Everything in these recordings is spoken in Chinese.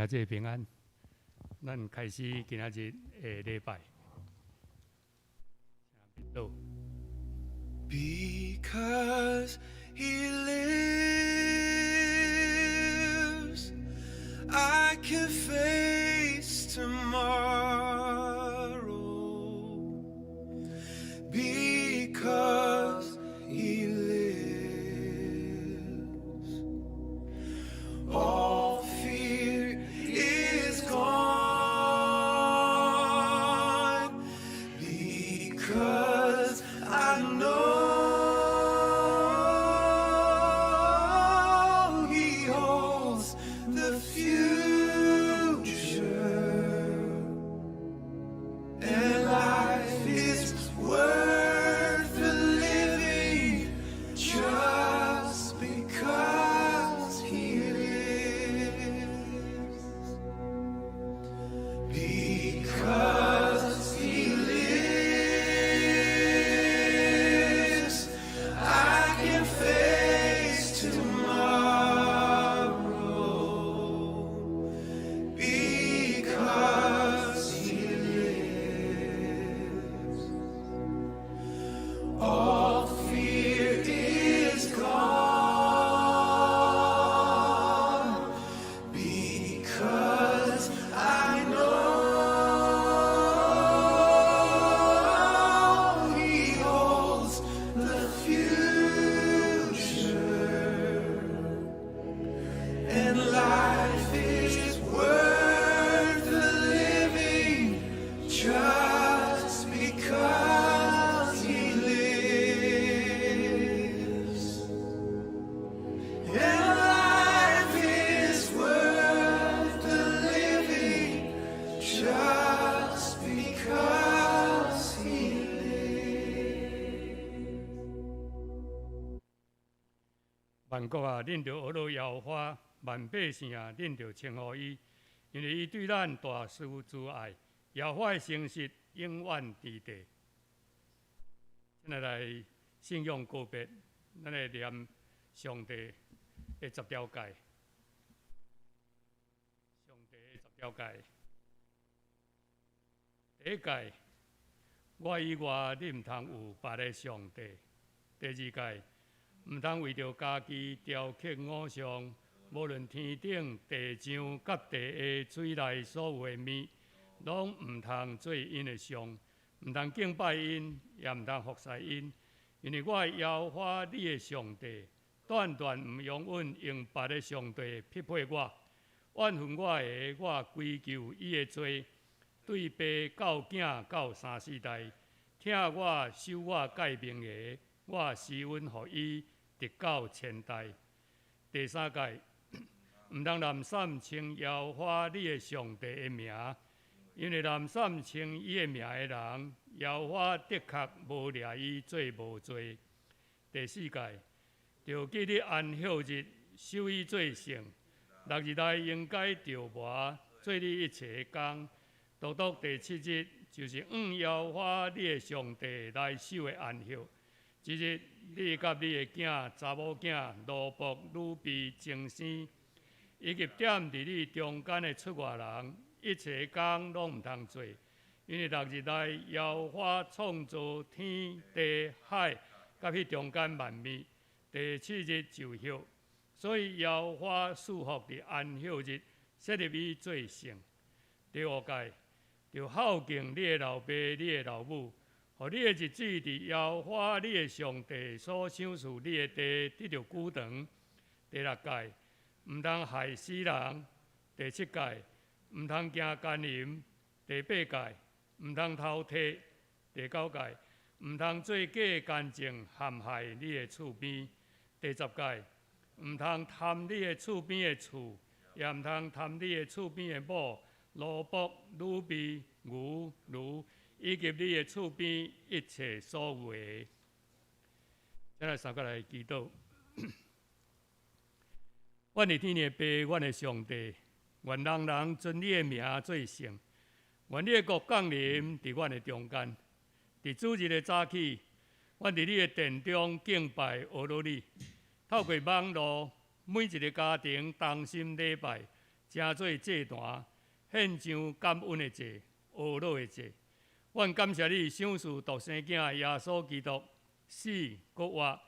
这平安，咱开始今仔日的礼拜。Because he lives, I can face tomorrow. Because he lives, all fear is gone. Because I know he holds the future, and life is worth the living just because he lives. Because he lives, I can face tomorrow. Because he lives, all fear is gone. Because I know he holds the future, and life is worth the living just because he lives. And life is worth the living just because he lives. 万国啊，恁着学罗耶和华；万百姓啊，恁着称呼伊，因为伊对咱大施慈爱，耶和华的诚实永远伫地。咱来信仰告别，咱来念上帝的10条诫。上帝的10条诫，第一诫：我以外你毋通有别的上帝。第二诫：毋通为着家己雕刻偶像，无论天顶、地上、甲地下水内所有的物，拢毋通做因的像，毋通敬拜因，也毋通服侍因。因为我耶和华你的上帝，断断毋容允用别的上帝匹配我。怨恨我的，我归咎伊的罪，对爸到囝到3、4代，听我守我诫命的，我施恩予伊。直到千代。第三诫，毋通滥散称耶和华你的上帝的名，因为滥散称伊的名的人，耶和华的确无掠伊做无罪。第四诫，着记你安息日守伊做圣，6日内应该着磨做你一切的工，独独第7日就是耶和华你的上帝来守的安息。即日，你甲你的囝、查某囝、奴仆、女婢、精生，以及点伫你中间的出外人，一切工拢毋通做，因为6日内耶和华创造天地海，甲迄中间万物，第7日就休。所以耶和华祝福伫安息日，设立伊做圣。第5诫，着孝敬你的老爸、你的老母。互你的日子伫耶和华你的上帝所赏赐你的地得着久长。第6诫，毋通害死人。第7诫，毋通行奸淫。第8诫，毋通偷窃。第9诫，毋通做假干净陷害你的厝边。第10诫，毋通贪你的厝边的厝，也毋通贪你的厝边的某、奴仆、女婢、牛、驴。以及你的厝边一切所有的，咱来三个来祈祷。阮的天的爸，阮的上帝，愿人人尊你的名做圣，愿你的国降临伫阮的中间。伫主日的早起，阮伫你的殿中敬拜学罗你，透过网络，每一个家庭同心礼拜，成做祭坛，献上感恩的祭、懊恼的祭。阮感谢你，赏赐独生囝耶稣基督死搁活，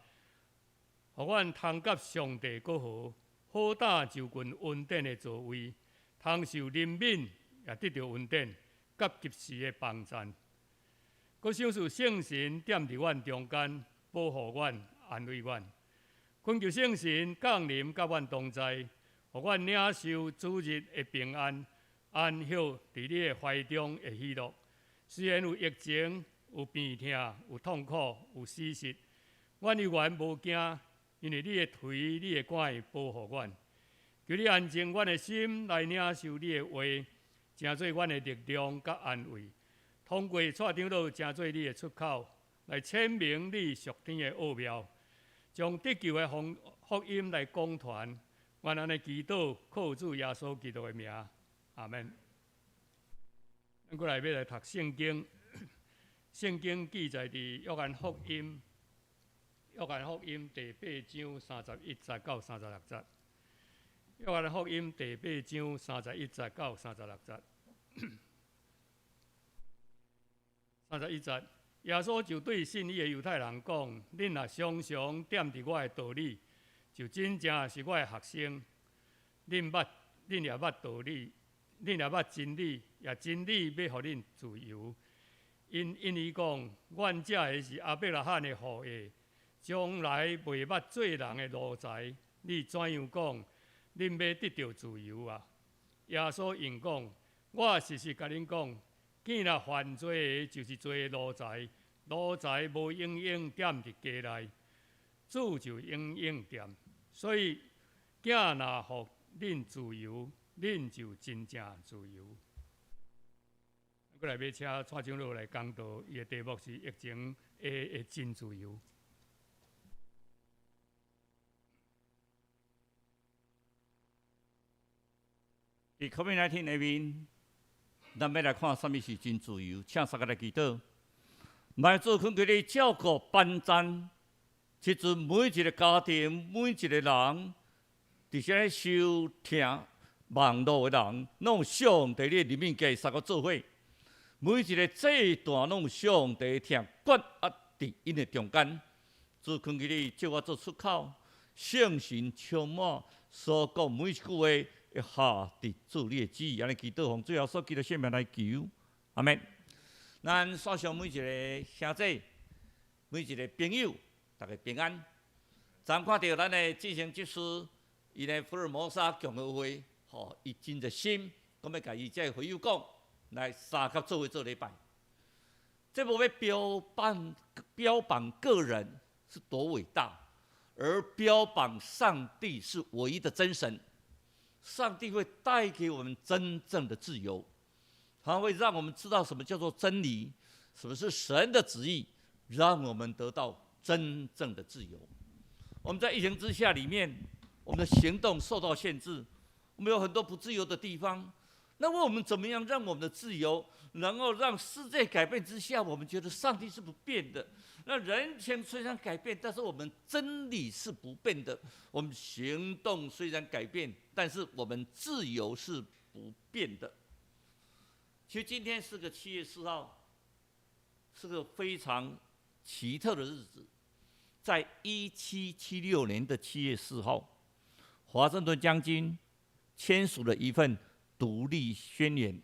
互阮通甲上帝搁好，好打就近恩典的座位，通受怜悯，也得到恩典，甲及时的帮赞。搁赏赐圣神踮伫阮中间，保护阮、安慰阮。恳求圣神降临甲阮同在，互阮领受主日的平安，安息伫你的怀中的喜乐。虽然有疫情、有病痛、有痛苦、有死失，阮依然无惊，因为你的腿、你的拐保护阮。求你安静阮的心来领受你的话，成做阮的力量甲安慰。通过蔡长老成做你的出口，来阐明你属天的奥妙，将得救的福音来讲传。愿安尼祈祷，靠主耶稣基督的名，阿门。咱过来要来读圣经，圣经记载伫约翰福音第8章31节到36节。约翰福音第8章31节到36节。31节，耶稣就对信伊的犹太人讲：恁若常常踮伫我的道理，就真正是我的学生。恁也捌道理，恁也捌真理，也真理要互恁自由。因伊讲，阮遮的是亚伯拉罕的后裔，将来袂捌做人的奴才。你怎样讲？恁要得到自由啊？耶稣应讲：我实实甲恁讲，囝若犯罪的，就是做奴才。奴才无永远踮伫家内，主就永远踮。所以，囝若互恁自由，恁就真正自由。过来要请蔡长老来讲道，伊的题目是疫情的真自由。伫 COVID-19 下面，咱要来看什么是真自由。请大家来祈祷，来做恳求你照顾班赞，即阵每一个家庭、每一个人，伫些收听网络的人，拢上帝你的里面加三个做伙。每一个这段拢上帝听管压伫因的中间，主恳求你借我做出口，圣神充满，所讲每一句话会下伫主你的旨意，安尼祈祷，奉最后所记的圣名来求，阿门。咱线上每一个兄弟、每一个朋友，大家平安。昨看到咱的执行执事，伊的福尔摩沙共和会，伊真热心，讲要甲伊这会友讲。来三甲做伙做礼拜，这无要标榜个人是多伟大，而标榜上帝是唯一的真神。上帝会带给我们真正的自由，他会让我们知道什么叫做真理，什么是神的旨意，让我们得到真正的自由。我们在疫情之下里面，我们的行动受到限制，我们有很多不自由的地方。那我们怎么样让我们的自由，能够让世界改变之下，我们觉得上帝是不变的？那人情虽然改变，但是我们真理是不变的。我们行动虽然改变，但是我们自由是不变的。其实今天是个7月4号，是个非常奇特的日子。在1776年的7月4号，华盛顿将军签署了一份独立宣言，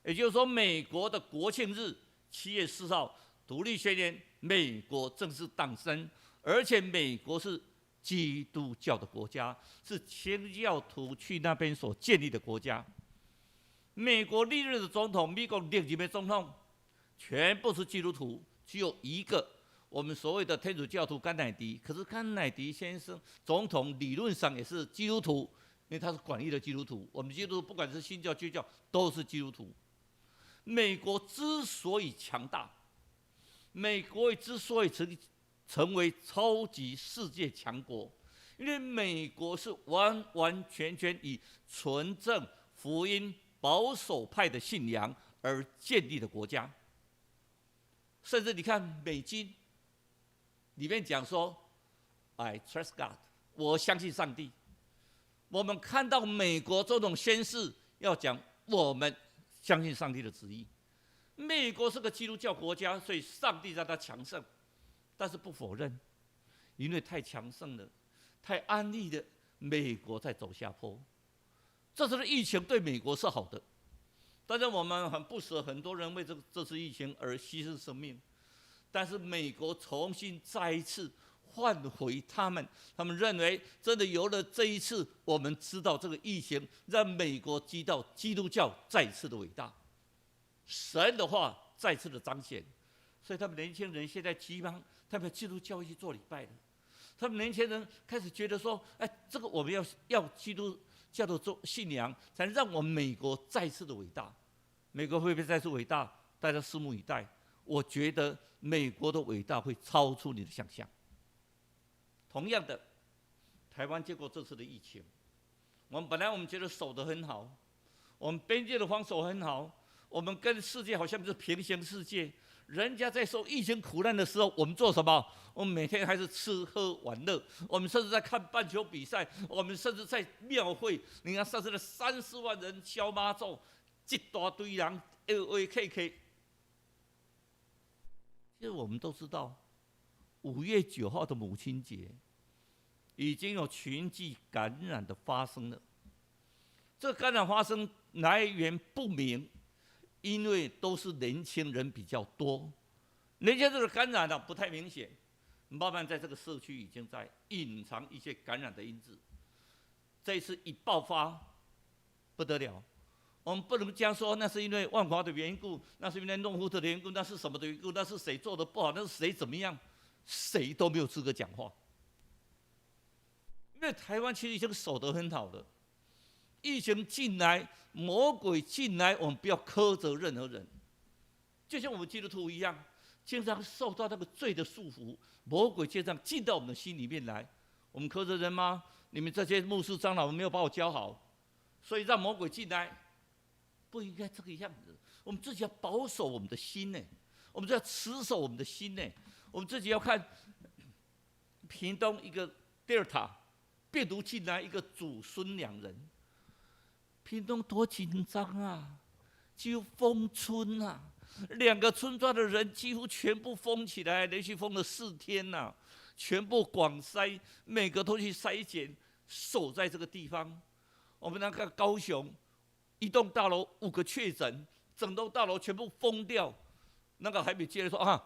也就是说，美国的国庆日7月4号，独立宣言，美国正式诞生。而且，美国是基督教的国家，是天主教徒去那边所建立的国家。美国历任的总统，美国历任的总统，全部是基督徒，只有一个我们所谓的天主教徒甘乃迪。可是甘乃迪先生总统理论上也是基督徒。因为他是广义的基督徒，我们基督徒不管是新教、旧教，都是基督徒。美国之所以强大，美国之所以成为超级世界强国，因为美国是完完全全以纯正福音保守派的信仰而建立的国家。甚至你看美经里面讲说 ，I trust God， 我相信上帝。我们看到美国这种宣誓，要讲我们相信上帝的旨意。美国是个基督教国家，所以上帝让它强盛，但是不否认，因为太强盛了，太安逸的，美国在走下坡。这次的疫情对美国是好的，但是我们很不舍，很多人为这次疫情而牺牲生命，但是美国重新再一次换回他们认为真的有了这一次，我们知道这个疫情让美国知道基督教再次的伟大，神的话再次的彰显，所以他们年轻人现在急忙他们基督教去做礼拜了。他们年轻人开始觉得说，哎，这个我们要基督教的信仰，才能让我们美国再次的伟大。美国会不会再次伟大？大家拭目以待。我觉得美国的伟大会超出你的想象。同样的，台湾经过这次的疫情，我们觉得守得很好，我们边界的防守很好，我们跟世界好像是平行世界。人家在受疫情苦难的时候，我们做什么？我们每天还是吃喝玩乐，我们甚至在看棒球比赛，我们甚至在庙会。你看上次的30万人敲妈咒，一大堆人 LAKK。其实我们都知道，5月9号的母亲节，已经有群聚感染的发生了。这个感染发生来源不明。因为都是年轻人比较多，年轻人的感染不太明显，慢慢在这个社区已经在隐藏一些感染的因子。这一次一爆发，不得了，我们不能讲说那是因为万华的缘故，那是因为弄夫的缘故，那是什么的缘故，那是谁做的不好，那是谁怎么样，谁都没有资格讲话。因为台湾其实已经守得很好了。疫情进来，魔鬼进来，我们不要苛责任何人。就像我们基督徒一样，经常受到那个罪的束缚，魔鬼经常进到我们的心里面来。我们苛责人吗？你们这些牧师长老们没有把我教好，所以让魔鬼进来，不应该这个样子。我们自己要保守我们的心呢，我们就要持守我们的心呢。我们自己要看屏东一个 Delta 病毒进来，一个祖孙2人。屏东多紧张啊，几乎封村啊，2个村庄的人几乎全部封起来，连续封了4天呐，全部广筛，每个都去筛检，守在这个地方。我们那个高雄1栋大楼5个确诊，整栋大楼全部封掉，那个还没接着说啊，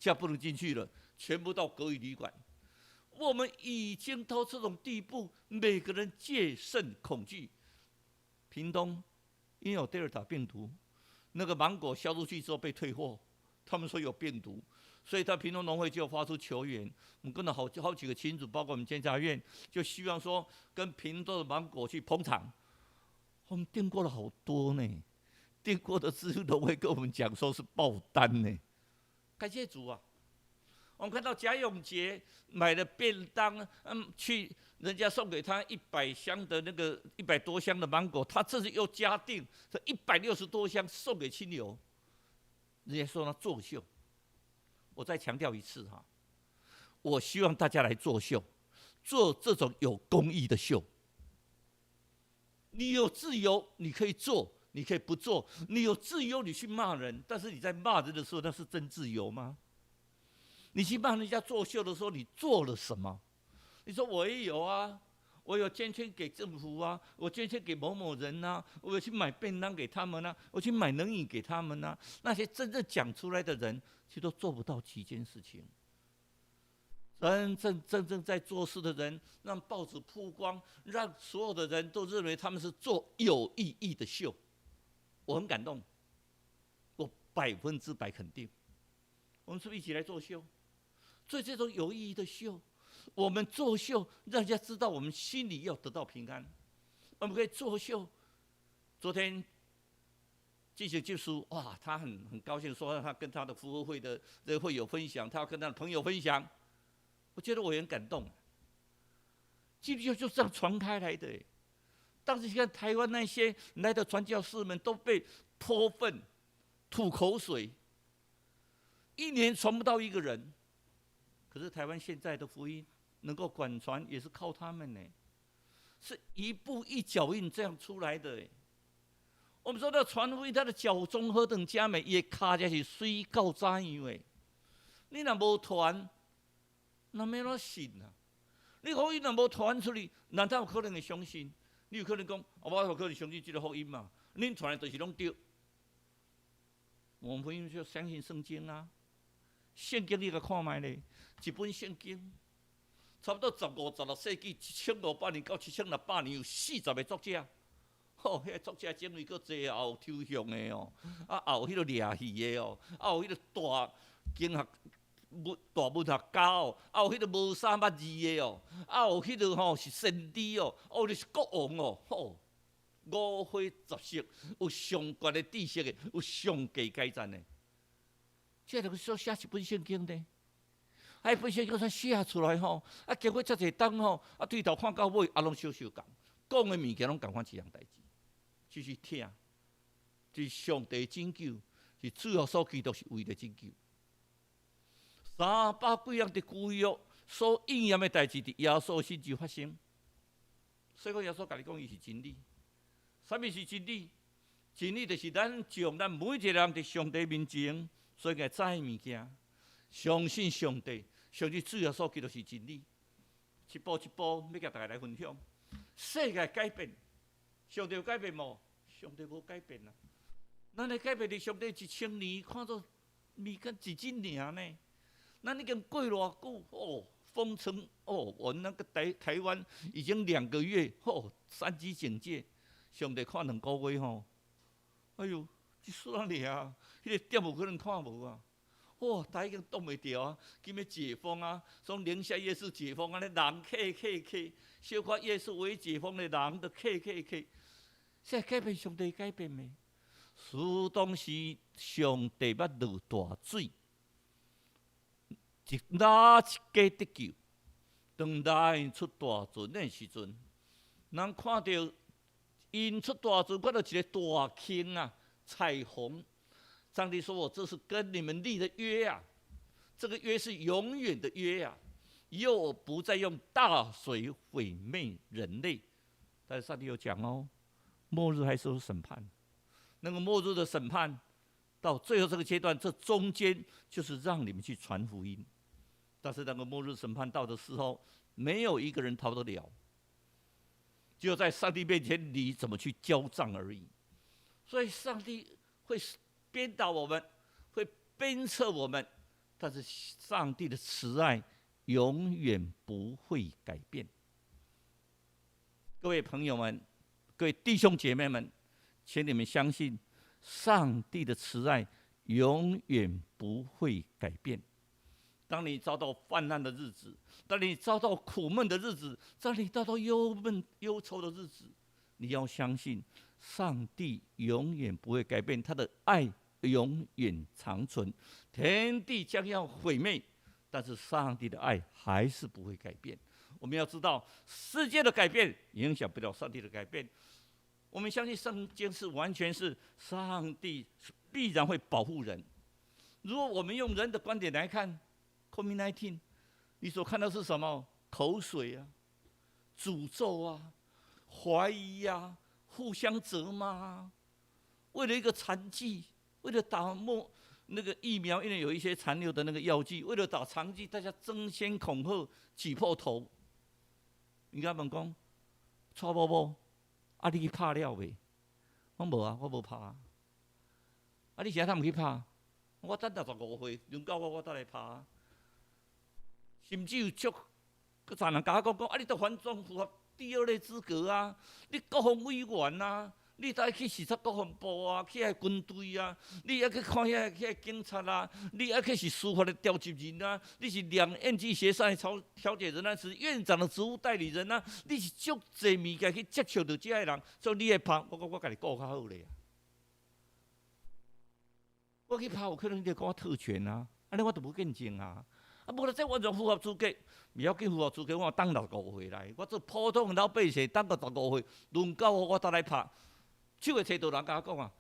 现在不能进去了，全部到隔离旅馆。我们已经到这种地步，每个人戒慎恐惧。屏东因为有德尔塔病毒，那个芒果销出去之后被退货，他们说有病毒，所以他屏东农会就发出求援。我们跟了好几个亲组，包括我们监察院，就希望说跟屏东的芒果去捧场。我们订过了好多呢，订过的之后农会跟我们讲说是爆单呢，感谢主啊！我们看到贾永杰买了便当，去人家送给他100箱的那个100多箱的芒果，他这次又加订，这160多箱送给亲友，人家说他作秀。我再强调一次哈，我希望大家来作秀，做这种有公益的秀。你有自由，你可以做，你可以不做；你有自由，你去骂人，但是你在骂人的时候，那是真自由吗？你去帮人家作秀的时候，你做了什么？你说我也有啊，我有捐钱给政府啊，我捐钱给某某人啊，我有去买便当给他们啊，我去买冷饮给他们啊。那些真正讲出来的人，其实都做不到几件事情。真正在做事的人，让报纸曝光，让所有的人都认为他们是做有意义的秀，我很感动，我100%肯定。我们是不是一起来作秀？做这种有意义的秀，我们作秀，让人家知道我们心里要得到平安。我们可以作秀。昨天进行结束，哇，他很高兴，说他跟他的福和会的这个会友分享，他要跟他的朋友分享。我觉得我也很感动。基督教就这样传开来的。当时你看台湾那些来的传教士们都被泼粪、吐口水，1年传不到1个人。可是台湾现在的福音能够广传，也是靠他们呢。是一步一脚印这样出来的。我们说到传福音，他的脚中何等佳美，伊的脚才是水到怎样的。你若无传，那要怎信啊？你福音若无传出去，难道有可能会相信？你有可能讲，我有可能相信这个福音嘛？恁传的就是拢对。我们福音就相信圣经啊，圣经你甲看卖咧，一本圣经，差不多15、16世纪1500年到7600年，有40个作者。迄个作者种类佫济，也有抽象的哦，也有迄个掠戏的哦，也有迄个大经学大文学家哦，也有迄个无三捌字的哦，也有迄个是先知哦，就是国王哦，五花十色，有上悬的知识的，有上价阶层的。这著说写一本圣经呢，一本圣经才写出来经过遮济冬对头看到尾，拢小共，讲的物件拢共款一样代志。就是听，就是上帝拯救，是主要所基督是为了拯救。300几样的旧约所应验的代志，伫耶稣身上发生。所以讲耶稣甲你讲，伊是真理。啥物是真理？真理就是咱将咱每一个人伫上帝面前所该知的物件，相信上帝，相信主要所基督是真理。一步一步要甲大家来分享。世界改变。上帝有改变无？上帝无改变啊！咱的改变伫上帝1000年，看作物件一日尔呢。咱已经过偌久封城我那个台湾已经2个月3级警戒，上帝看2个月哎呦，一丝仔尔，迄个点有可能看无啊！大家已经挡袂牢啊，今要解封啊，从宁夏夜市解封啊，人客，小可夜市未解封的人都客。这改变上帝改变未？当时上帝捌落大水，哪一家得救？当来出大船的时阵，人看到因出大船，看到一个大坑啊，彩虹。上帝说：“我这是跟你们立的约啊，这个约是永远的约啊，以后我不再用大水毁灭人类。”但是上帝有讲末日还是有审判。那个末日的审判，到最后这个阶段，这中间就是让你们去传福音。但是那个末日审判到的时候，没有一个人逃得了，只有在上帝面前，你怎么去交账而已。所以上帝会鞭打我们，会鞭策我们，但是上帝的慈爱永远不会改变。各位朋友们，各位弟兄姐妹们，请你们相信，上帝的慈爱永远不会改变。当你遭到患难的日子，当你遭到苦闷的日子，当你遭到忧闷忧愁的日子，你要相信，上帝永远不会改变，他的爱永远长存。天地将要毁灭，但是上帝的爱还是不会改变。我们要知道，世界的改变影响不了上帝的改变。我们相信圣经是完全是上帝必然会保护人。如果我们用人的观点来看 ，COVID-19， 你所看到是什么？口水啊，诅咒啊，怀疑啊，互相责骂啊。为了一个残疾，为了打那个疫苗，因为有一些残留的那个药剂，为了打残疾，大家争先恐后，挤破头。你甲问讲，娶某某，你去拍了未？我无啊，我无拍啊。你现在毋去拍？我等65岁，轮到我再来拍啊。甚至有足，佮常人甲我讲，你都完全符合第二类资格啊！你国防委员啊，你才去视察国防部啊，去遐军队啊，你还去看遐警察啊，你还去是司法的调集人啊，你是两岸际协商的调解人啊，是院长的职务代理人啊，你是足侪物件去接触到这些人，所以你会拍，我甲你顾较好咧。我去拍，有可能你就讲我特权啊，安尼我就无见证啊。无就这完全符合资格，不要紧符合资格，我等65岁来，我做普通老百姓，等到15岁，轮到我再来拍。手会摕到人甲我讲啊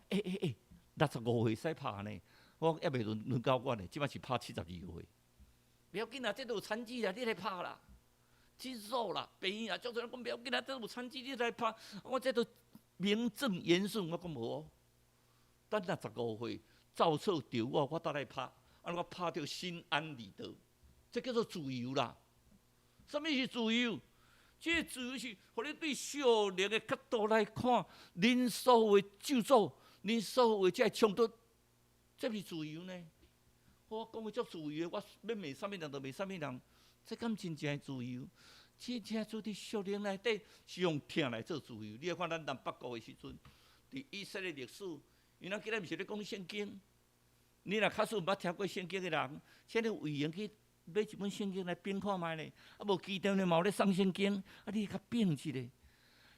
，65岁使拍呢？我还袂轮到我呢，即摆是拍72岁。不要紧啊，这都有残疾啊，你来拍啦。真肉啦，病啊，足多人讲不要紧啊，这有残疾你来拍，我这都名正言顺，我讲无哦。等到15岁照册着我倒来拍，我拍到心安理得，这叫做自由啦。什么是自由？这个自由是，互你对小人的角度来看，恁所有的救助，恁所有的这冲突，这是自由呢？我讲的足自由的，我要骂啥物人就骂啥物人，这敢真正自由？真正做伫小人内底是用听来做自由。你看咱南北国的时阵，伫以色列历史，因为今日毋是咧讲圣经，你若假使毋捌听过圣经的人，现在有闲去买一本圣经来编看卖咧，啊无期待呢嘛有咧送圣经，啊你甲编一下。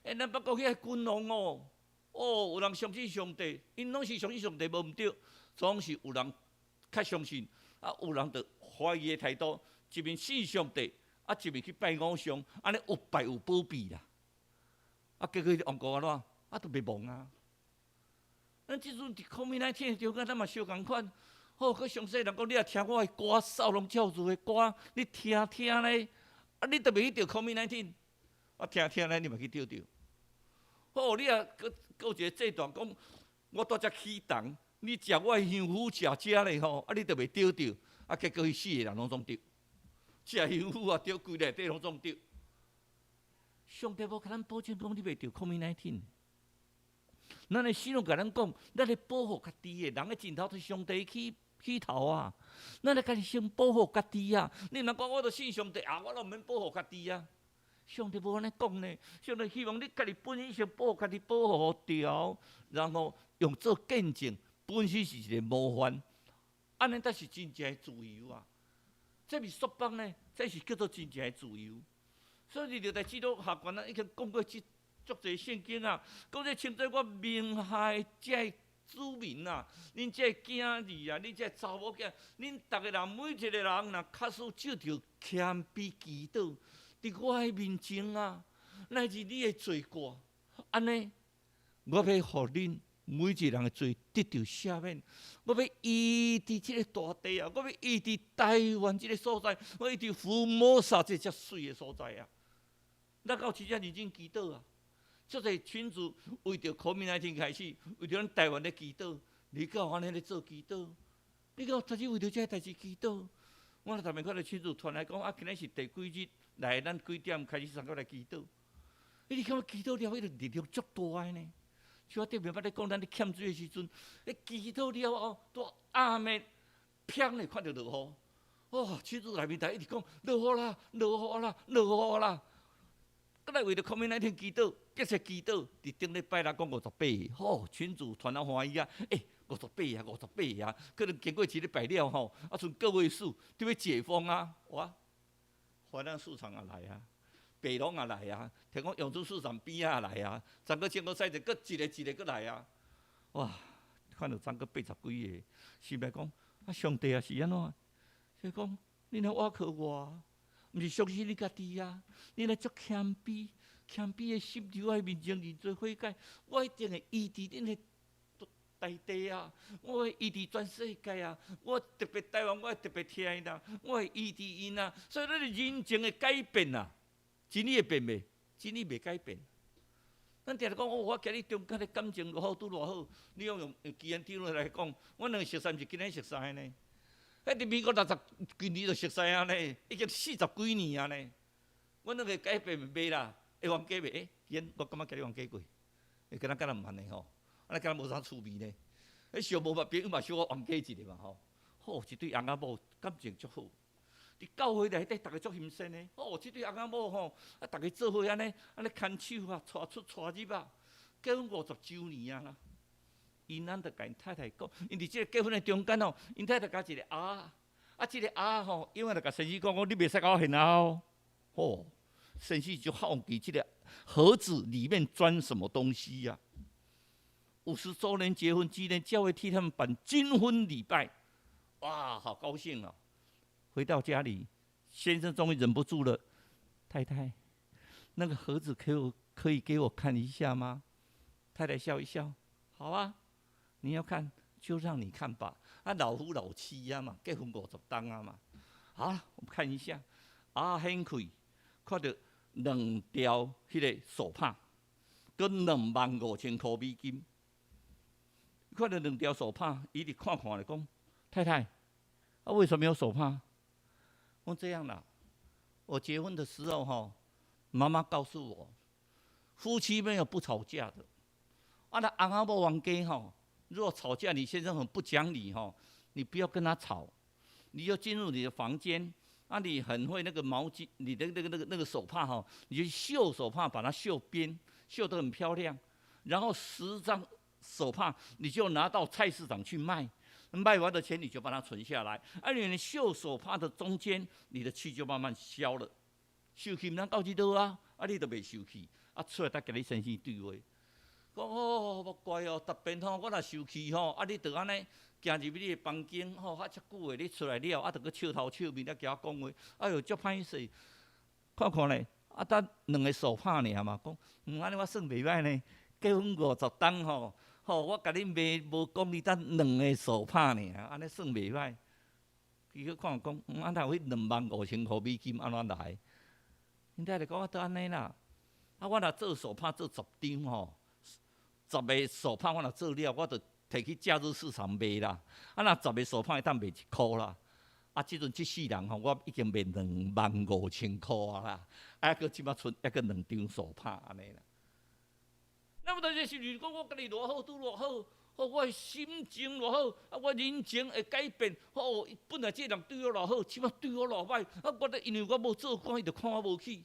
咱北国遐君王哦，有人相信上帝，因拢是相信上帝无毋对，总是有人较相信，啊有人就怀疑的态度，一面信上帝，啊一面去拜偶像，安尼有拜有保庇啦。啊结果王国安怎？啊都袂亡啊！咱即阵伫COVID-19中间，咱嘛相共款。佮详细人讲，你若听我的歌，少龙教主的歌，你听听咧，啊你都袂去着 COVID-19， 啊听听咧，你嘛去着着。你啊，佮有一个这段讲，我拄则起动，你食我的香菇食咧吼，啊你都袂着着，啊结果4个人拢总着，食香菇啊着规内底拢总着。上帝无甲咱保证讲你袂着 COVID-19。咱的信仰甲咱讲，咱咧保护家己的，人的尽头对上帝起头啊！咱咧家己先保护家己啊！你若讲我著信上帝啊，我都毋免保护家己啊！上帝无安尼讲呢，上帝希望你家己本身先保护家己，保护掉，然后用做见证，本身是一个模范，安尼才是真正的自由啊！这是束绑呢，这是叫做真正的自由。所以你著在基督学院啊，已经讲过足侪圣经啊，讲这称作我名下这子民啊，恁这囝儿啊，恁这查某囝，恁逐个人每一个人若确实照着谦卑祈祷，伫我的面前啊，乃至你的罪过，安尼，我要互恁每一个人的罪得到赦免，我要医治这个大地啊，我要医治台湾这个所在，我要医治福摩沙这遮水的所在啊，咱到真正认真祈祷啊！足侪群主为着 COVID-19 开始，为着咱台湾咧祈祷，你敢有安尼咧做祈祷？你敢有特志为着这代志祈祷？我逐暝看到群主传来讲，今日是第几日来，咱几点开始上过来祈祷？你看我祈祷了，迄个力量足大个呢。像我顶面捌咧讲，咱咧欠水的时阵，祈祷了后，到暗暝，砰咧看到落雨。群主内面一直讲落雨啦，落雨啦，落雨啦。搁来为着 COVID-19 祈祷，结束祈祷，伫顶礼拜六讲58个，群主传到欢喜啊！58啊，58啊，可能经过一礼拜了吼，剩个位数，就要解封啊！哇，华南市场也来啊，北龙也来啊，听讲永春市场边也来啊，整个经过赛者，搁一个搁来啊！哇，看到整个80几个，心内讲上帝啊是安怎？所以讲你若挖靠我。毋是相信你家己啊！你若足谦卑的心伫我面前认做悔改，我一定会医治恁的大地啊！我会医治全世界啊！我特别台湾，我会特别听因啊！我会医治因啊！所以咱的人情会改变啊！真理会变袂？真理袂改变。咱定定讲，我今日中间的感情偌好，拄偌好。你用基因体来讲，我两个熟悉，毋是今日熟悉呢？伫美国60几年就熟悉啊呢，已经40几年啊呢。阮两个改变袂啦，会冤家袂？我感觉今日冤家过，会敢若毋安尼吼，安尼敢若无啥趣味呢。小无捌朋友嘛，小我冤家一个嘛吼。一对翁仔某感情足好，伫教会内底逐个足欣赏的。一对翁仔某吼，逐个做伙安尼牵手啊，带出带入啊，结婚50周年啊啦。因咱就甲因太太讲，因伫即个结婚的中间吼，因太太加一个啊，即个啊吼，因为就甲先生讲，你袂使甲我现啊哦，先生就好奇即个盒子里面装什么东西呀？50周年结婚纪念，教会替他们办金婚礼拜，哇，好高兴啊！回到家里，先生终于忍不住了，太太，那个盒子可以给我看一下吗？太太笑一笑，好啊。你要看就让你看吧，老夫老妻嘛，结婚50冬啊嘛。好，我们看一下，很开看到2条迄个手帕，佮25000块美金。看到2条手帕，伊直看看咧讲：“太太，啊为什么有手帕？”我这样啦，我结婚的时候哈，妈妈告诉我，夫妻没有不吵架的。啊，那翁仔某冤家吼，如果吵架，你先生很不讲理吼，你不要跟他吵，你就进入你的房间。啊，你很会那个毛巾，你的那个手帕哈，你就绣手帕，把它绣边，绣得很漂亮。然后10张手帕，你就拿到菜市场去卖，卖完的钱你就把它存下来。啊，你绣手帕的中间，你的气就慢慢消了。受气毋通到这倒啊，啊你都袂受气，啊出来才甲你先生对话。讲哦，莫怪哦，逐遍吼，我若受气吼，啊你着安尼。行入你的房间，吼，遐遮久的，你出来了，啊，着搁笑头笑面，咧甲我讲话，哎哟，足歹势。看看咧，啊，等2个手帕尔嘛，讲，安尼我算袂歹呢。结婚50冬吼，我甲你卖无讲你等2个手帕尔，安尼算袂歹。伊去看讲，安那有迄25000块美金安怎来？因太太讲我都安尼啦，啊，我若做手帕做10张吼，10个手帕我若做了，我着。摕去假日市场卖啦，啊那10个手帕会当卖1箍啦，啊即阵即世人吼，我已经卖25000块啦，啊搁即摆剩还搁2张手帕安尼啦。那么就是如果我甲你偌好，拄偌好，我心情偌好，啊我人情会改变，本来这人对我偌好，即摆对我偌歹，啊我因为我无做官，伊就看我无起。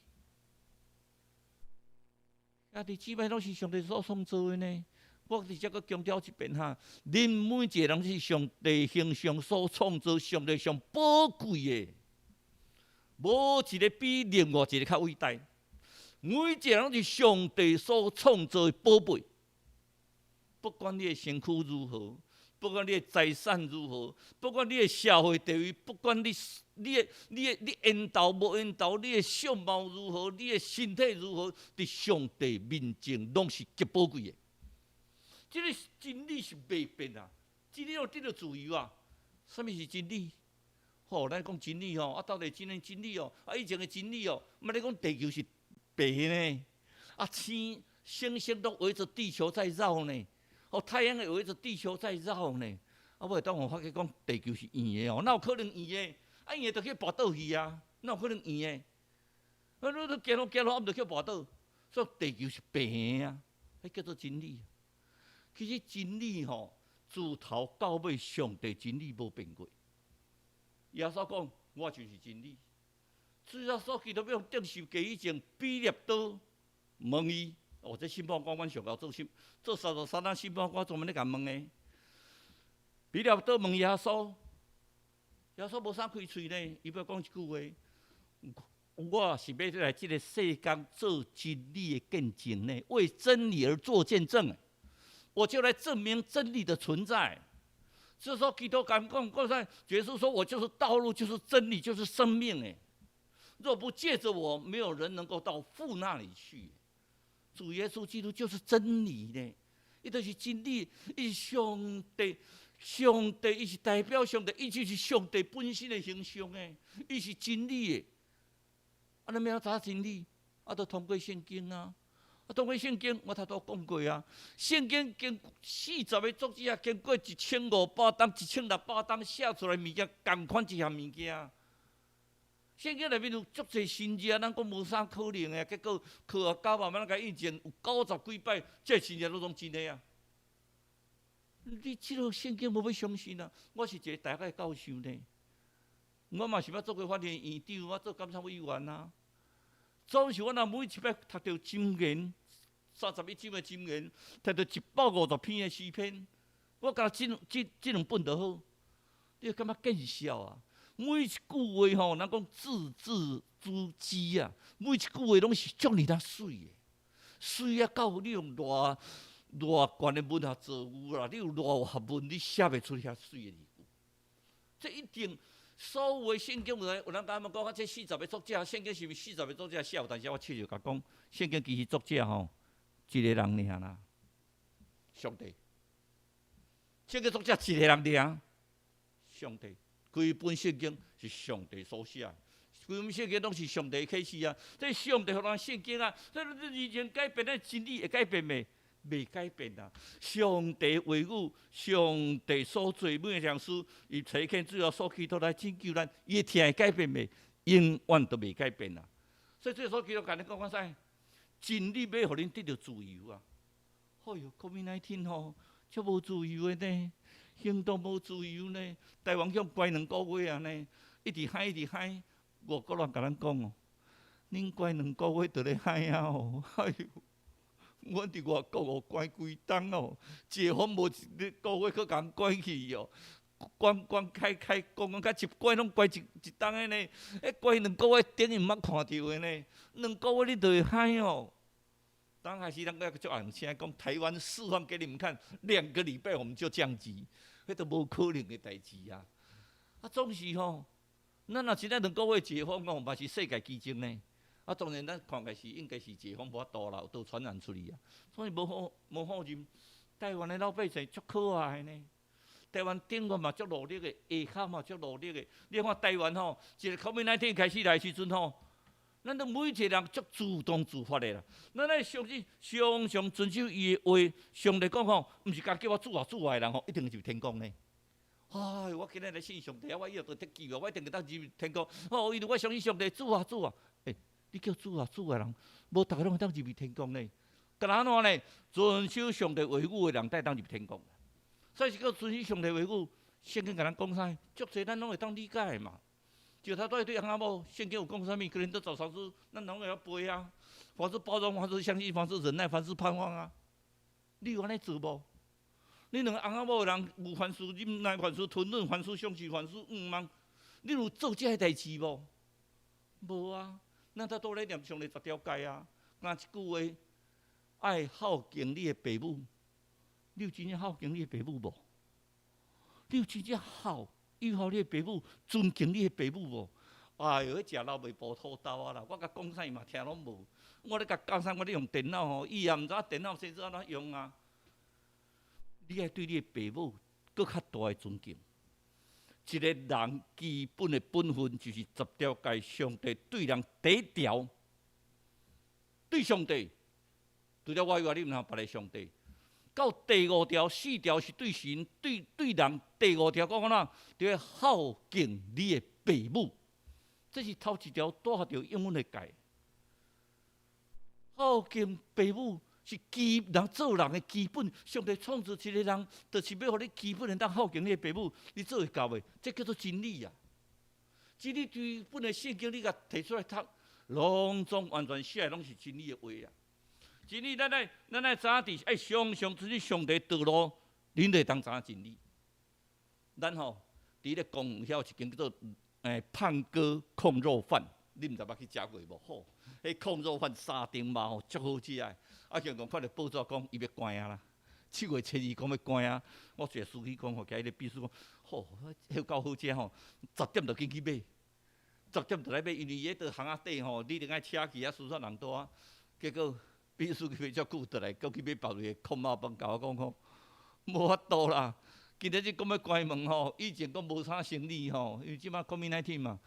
啊，你即摆拢是上帝所创造的呢。我直接搁强调一遍哈，恁每一个人是上帝形象所创造，上帝上宝贵的，无一个比另外一个较伟大。每一个人是上帝所创造的宝贝，不管你的身躯如何，不管你的财产如何，不管你的社会地位，不管你缘投无缘投，你的相貌如何，你的身体如何，伫上帝面前拢是极宝贵的。这个真理是袂变啊！真理有得到自由啊！什么是真理？咱讲真理啊，到底真理以前的真理你讲地球是白呢？星星都围着地球在绕呢，太阳也围着地球在绕呢。我当我发觉讲地球是圆的哪有可能圆的？圆的就去跋倒去啊，哪有可能圆的？你行路，就去跋倒，所以地球是白的啊，迄叫做真理。其实真理自头到尾，上帝真理无变过。耶稣讲，我就是真理。主耶稣基督要接受过以前，彼得都问伊，这审判官阮上高做三当审判官，专门咧甲问的。彼得都问耶稣，耶稣无啥开喙呢，伊要讲一句话：我是要来这个世间做真理的见证呢，为真理而做见证。我就来证明真理的存在。所以说，基督讲，耶稣说：“我就是道路，就是真理，就是生命。”若不借着我，没有人能够到父那里去。主耶稣基督就是真理呢，伊就是真理，伊是上帝，伊是代表上帝，伊就是上帝本身的形象诶，伊是真理的。你要查真理，就通过圣经啊。通过圣经，我头拄讲过啊。圣经经40个作者，经过1500担、1600担写出来物件，同款一项物件。圣经内面有足侪神迹，咱讲无啥可能的，结果科学家慢慢甲印证，有90几摆，这神迹都拢真的啊。你即个圣经无要相信啊！我是一个大学的教授呢，我嘛是捌做过法院院长，我做监察委员啊。总是我若每一摆读到箴言，31章的箴言，读到150篇的诗篇，我感觉这2本就好，你感觉见笑啊！每一句话咱讲字字珠玑啊，每一句话拢是足尔水的，水啊到你用偌悬的文学造诣啦，你有偌有学问，你写袂出遐水的字句，这一定。所有的圣经有人甲我们讲，这40个作者，圣经是毋是40个作者写？但是我切就甲讲，圣经其实作者一个人尔啦，上帝。圣经作者一个人尔，上帝。规本圣经是上帝所写，规本圣经拢是上帝的启示啊！这上帝互咱圣经啊，这以前改变的真理会改变未？未改变啊！上帝话语，上帝所做每个良事，伊差遣主要所祈祷来拯救咱，伊的听会改变未？永远都未改变啊！所以这所基督教你讲啥？真理要互恁得到自由啊！哎哟 ，COVID-19 吼，足无自由的呢，行动无自由呢，台湾向乖2个月啊呢，一直嗨一直嗨。外国人甲咱讲哦，恁乖2个月就咧嗨啊哦，哎哟，阮伫外国哦乖规冬哦，解封无1个月，佫共关去哦，关开讲甲一乖拢乖一冬的呢，乖2个月等于毋捌看到的呢，2个月你就会嗨哦。刚开始咱个足硬声讲台湾释放给你们看，2个礼拜我们就降级，迄都无可能的代志啊！啊，总是吼。咱若真2个月解封哦，嘛是世界奇迹呢。啊，当然咱看起是应该是解封无法度啦，都传染出去啊。所以无好认。台湾的老百姓足可爱呢。台湾顶个嘛足努力的，下骹嘛足努力的。你看台湾吼，一个 COVID-19 开始来时阵吼，咱都每一个人足自动自发的啦。咱爱常遵守伊的话，上帝讲吼，毋是家叫我主的人吼，一定入天国呢。哎，我今日来信上帝啊！我以后就得救啊！我一定会当入天国。哦，因为我相信上帝，主啊！你叫主的人，无逐个拢会当入天国呢。干安怎呢？遵守上帝话语的人，才当入天国。所以是叫遵守上帝话语，圣经甲咱讲啥？足侪咱拢会当理解嘛。就他对翁仔某，圣经有讲啥物？可能都走常识，咱拢会晓背啊。凡事包容，凡事相信，凡事忍耐，凡事盼望啊。你有安尼做无？你两个翁仔某的人，有凡事忍耐，凡事吞忍，凡事相信，凡事望，你有做这个代志无？无啊，咱才倒咧念上帝10条诫啊。讲一句话，爱孝敬你的父母。你有真正孝敬你的父母无？你有真正友好你的父母，尊敬你的父母无？哎哟，迄食老袂补土豆啊啦！我甲讲啥伊嘛听拢无。我咧甲教啥，我咧用电脑吼，伊也毋知影电脑生做安怎用啊。你爱对你的父母搁较大的尊敬。一个人基本的本分就是10条诫，上帝对人第1条，对上帝，除了我以外，你毋通别个上帝。到第5条、4条是对神、对人。第5条讲安怎？就要孝敬你的父母。这是头1条带着英文的诫。孝敬父母。是人做人的基本，上帝创造一个人，就是要互你基本的当孝敬你的父母，你做会到袂？这叫做真理啊！真理对本的圣经你甲提出来读，拢总完全写的拢是真理的话啊！真理咱爱知影爱常遵守上帝道路，恁就会当知影真理。咱吼，伫咧公园遐有一间叫做胖哥控肉饭，你毋知捌去食过无？吼，迄控肉饭3丁嘛吼，足好食的。啊，香港看到报纸讲伊要关啊啦，7月7日讲要关啊。我一个司机讲，甲伊个秘书讲，吼，迄够好食吼，10点就进去买，10点就来买，因为伊迄个巷仔底吼，你另外车去啊，输出人多啊。结果秘书去买遮久，倒来搁去买别类个空猫饭，甲我讲无法度啦。今日讲要关门吼，以前讲无啥生意吼，因为即摆 COVID-19 嘛，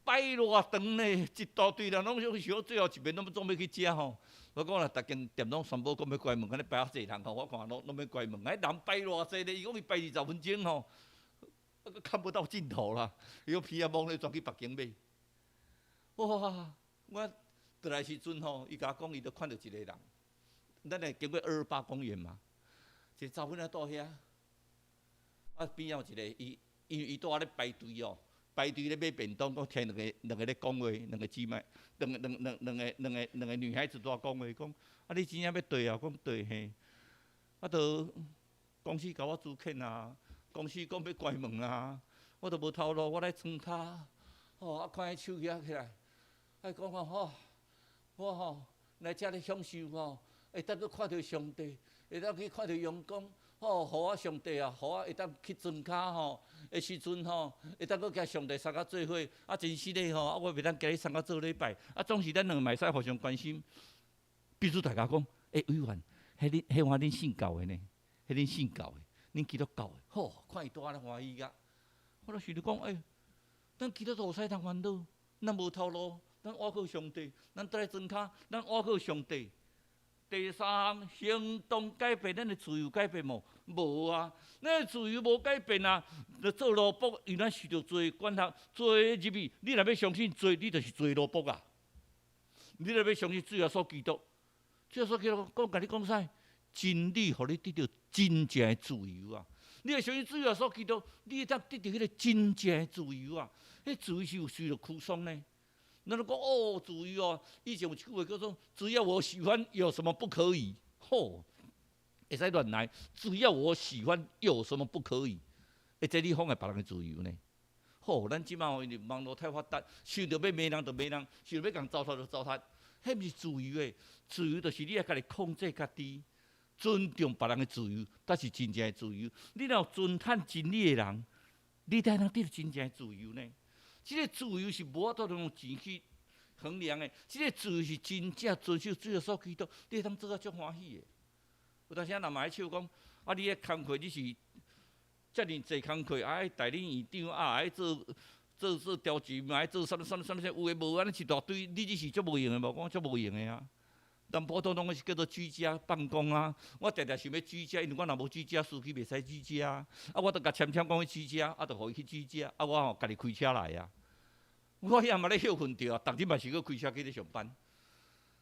摆偌长呢，一大堆人拢想最后一遍拢要总要去食吼。我讲啦，逐间店拢宣布讲要关门，安尼摆遐济人吼，我看拢要关门。迄人摆偌济咧？伊讲伊摆20分钟吼，看不到尽头啦。伊讲皮啊忙咧，转去北京买。哇！我倒来时阵吼，伊甲我讲，伊都看到一个人，咱会经过228公园嘛，一个查某仔住遐，啊边仔有一个因为伊住咧排队哦。排队咧买便当，我听两个咧讲话，两个姊妹，两个女孩子在讲话，讲啊你真正要对啊？讲对嘿，啊都公司甲我租欠啊，公司讲要关门啊，我都无头路，我来床骹，吼啊看伊手举起来，啊讲吼，我吼来遮咧享受吼，会当去看到上帝，会当去看到阳光。吼，互我上帝啊，互我会当去船骹吼的时阵吼，会当搁甲上帝三个做伙，啊真实咧吼，啊我袂当甲你三个做礼拜，啊总是咱两个嘛会使互相关心。比如大家讲，委员，迄我恁信教的呢，迄恁信教的，恁基督教的，吼，看伊多安尼欢喜个。我就想着讲，咱基督徒有使通烦恼，咱无头路，咱倚靠上帝，咱倒来装脚，咱倚靠上帝。第三项，行动改变，咱的自由改变无？无啊，咱的自由无改变啊，就做奴仆，因为咱受到罪管辖，罪入去。你若要相信罪，你就是罪奴仆啊。你若要相信主耶稣基督，主耶稣基督甲你讲啥？真理，互你得到真正的自由啊！你若相信主耶稣基督，你会当得到迄个真正的自由啊！迄自由是有随着苦爽呢。咱讲哦，自由啊！以前有一句话叫做“只要我喜欢，有什么不可以？”吼，会使乱来。只要我喜欢，有什么不可以？这你妨碍别人的自由呢？吼，咱即摆因为网络太发达，想着要骂人就骂人，想着要共糟蹋就糟蹋，迄毋是自由的。自由就是你要家己控制家己，尊重别人的自由，才是真正的自由。你若有尊探真理的人，你才能得到真正的自由呢？这个自由是无法度用钱去衡量的，这个自由是真正遵守主耶稣基督，你会当做啊足欢喜的。有当时人嘛爱笑讲，啊，你迄工课你是遮尔济工课，爱带领院长，爱做调集，爱做啥有诶无安尼一大堆，你是足无用的无？我足无用的啊。咱普通拢是叫做居家办公啊。我常常想要居家，因为我若无居家，司机袂使居家啊。我著甲签讲去居家，就互伊去居家。我家己开车来啊。我遐嘛咧休困着啊，逐日嘛是去开车去咧上班。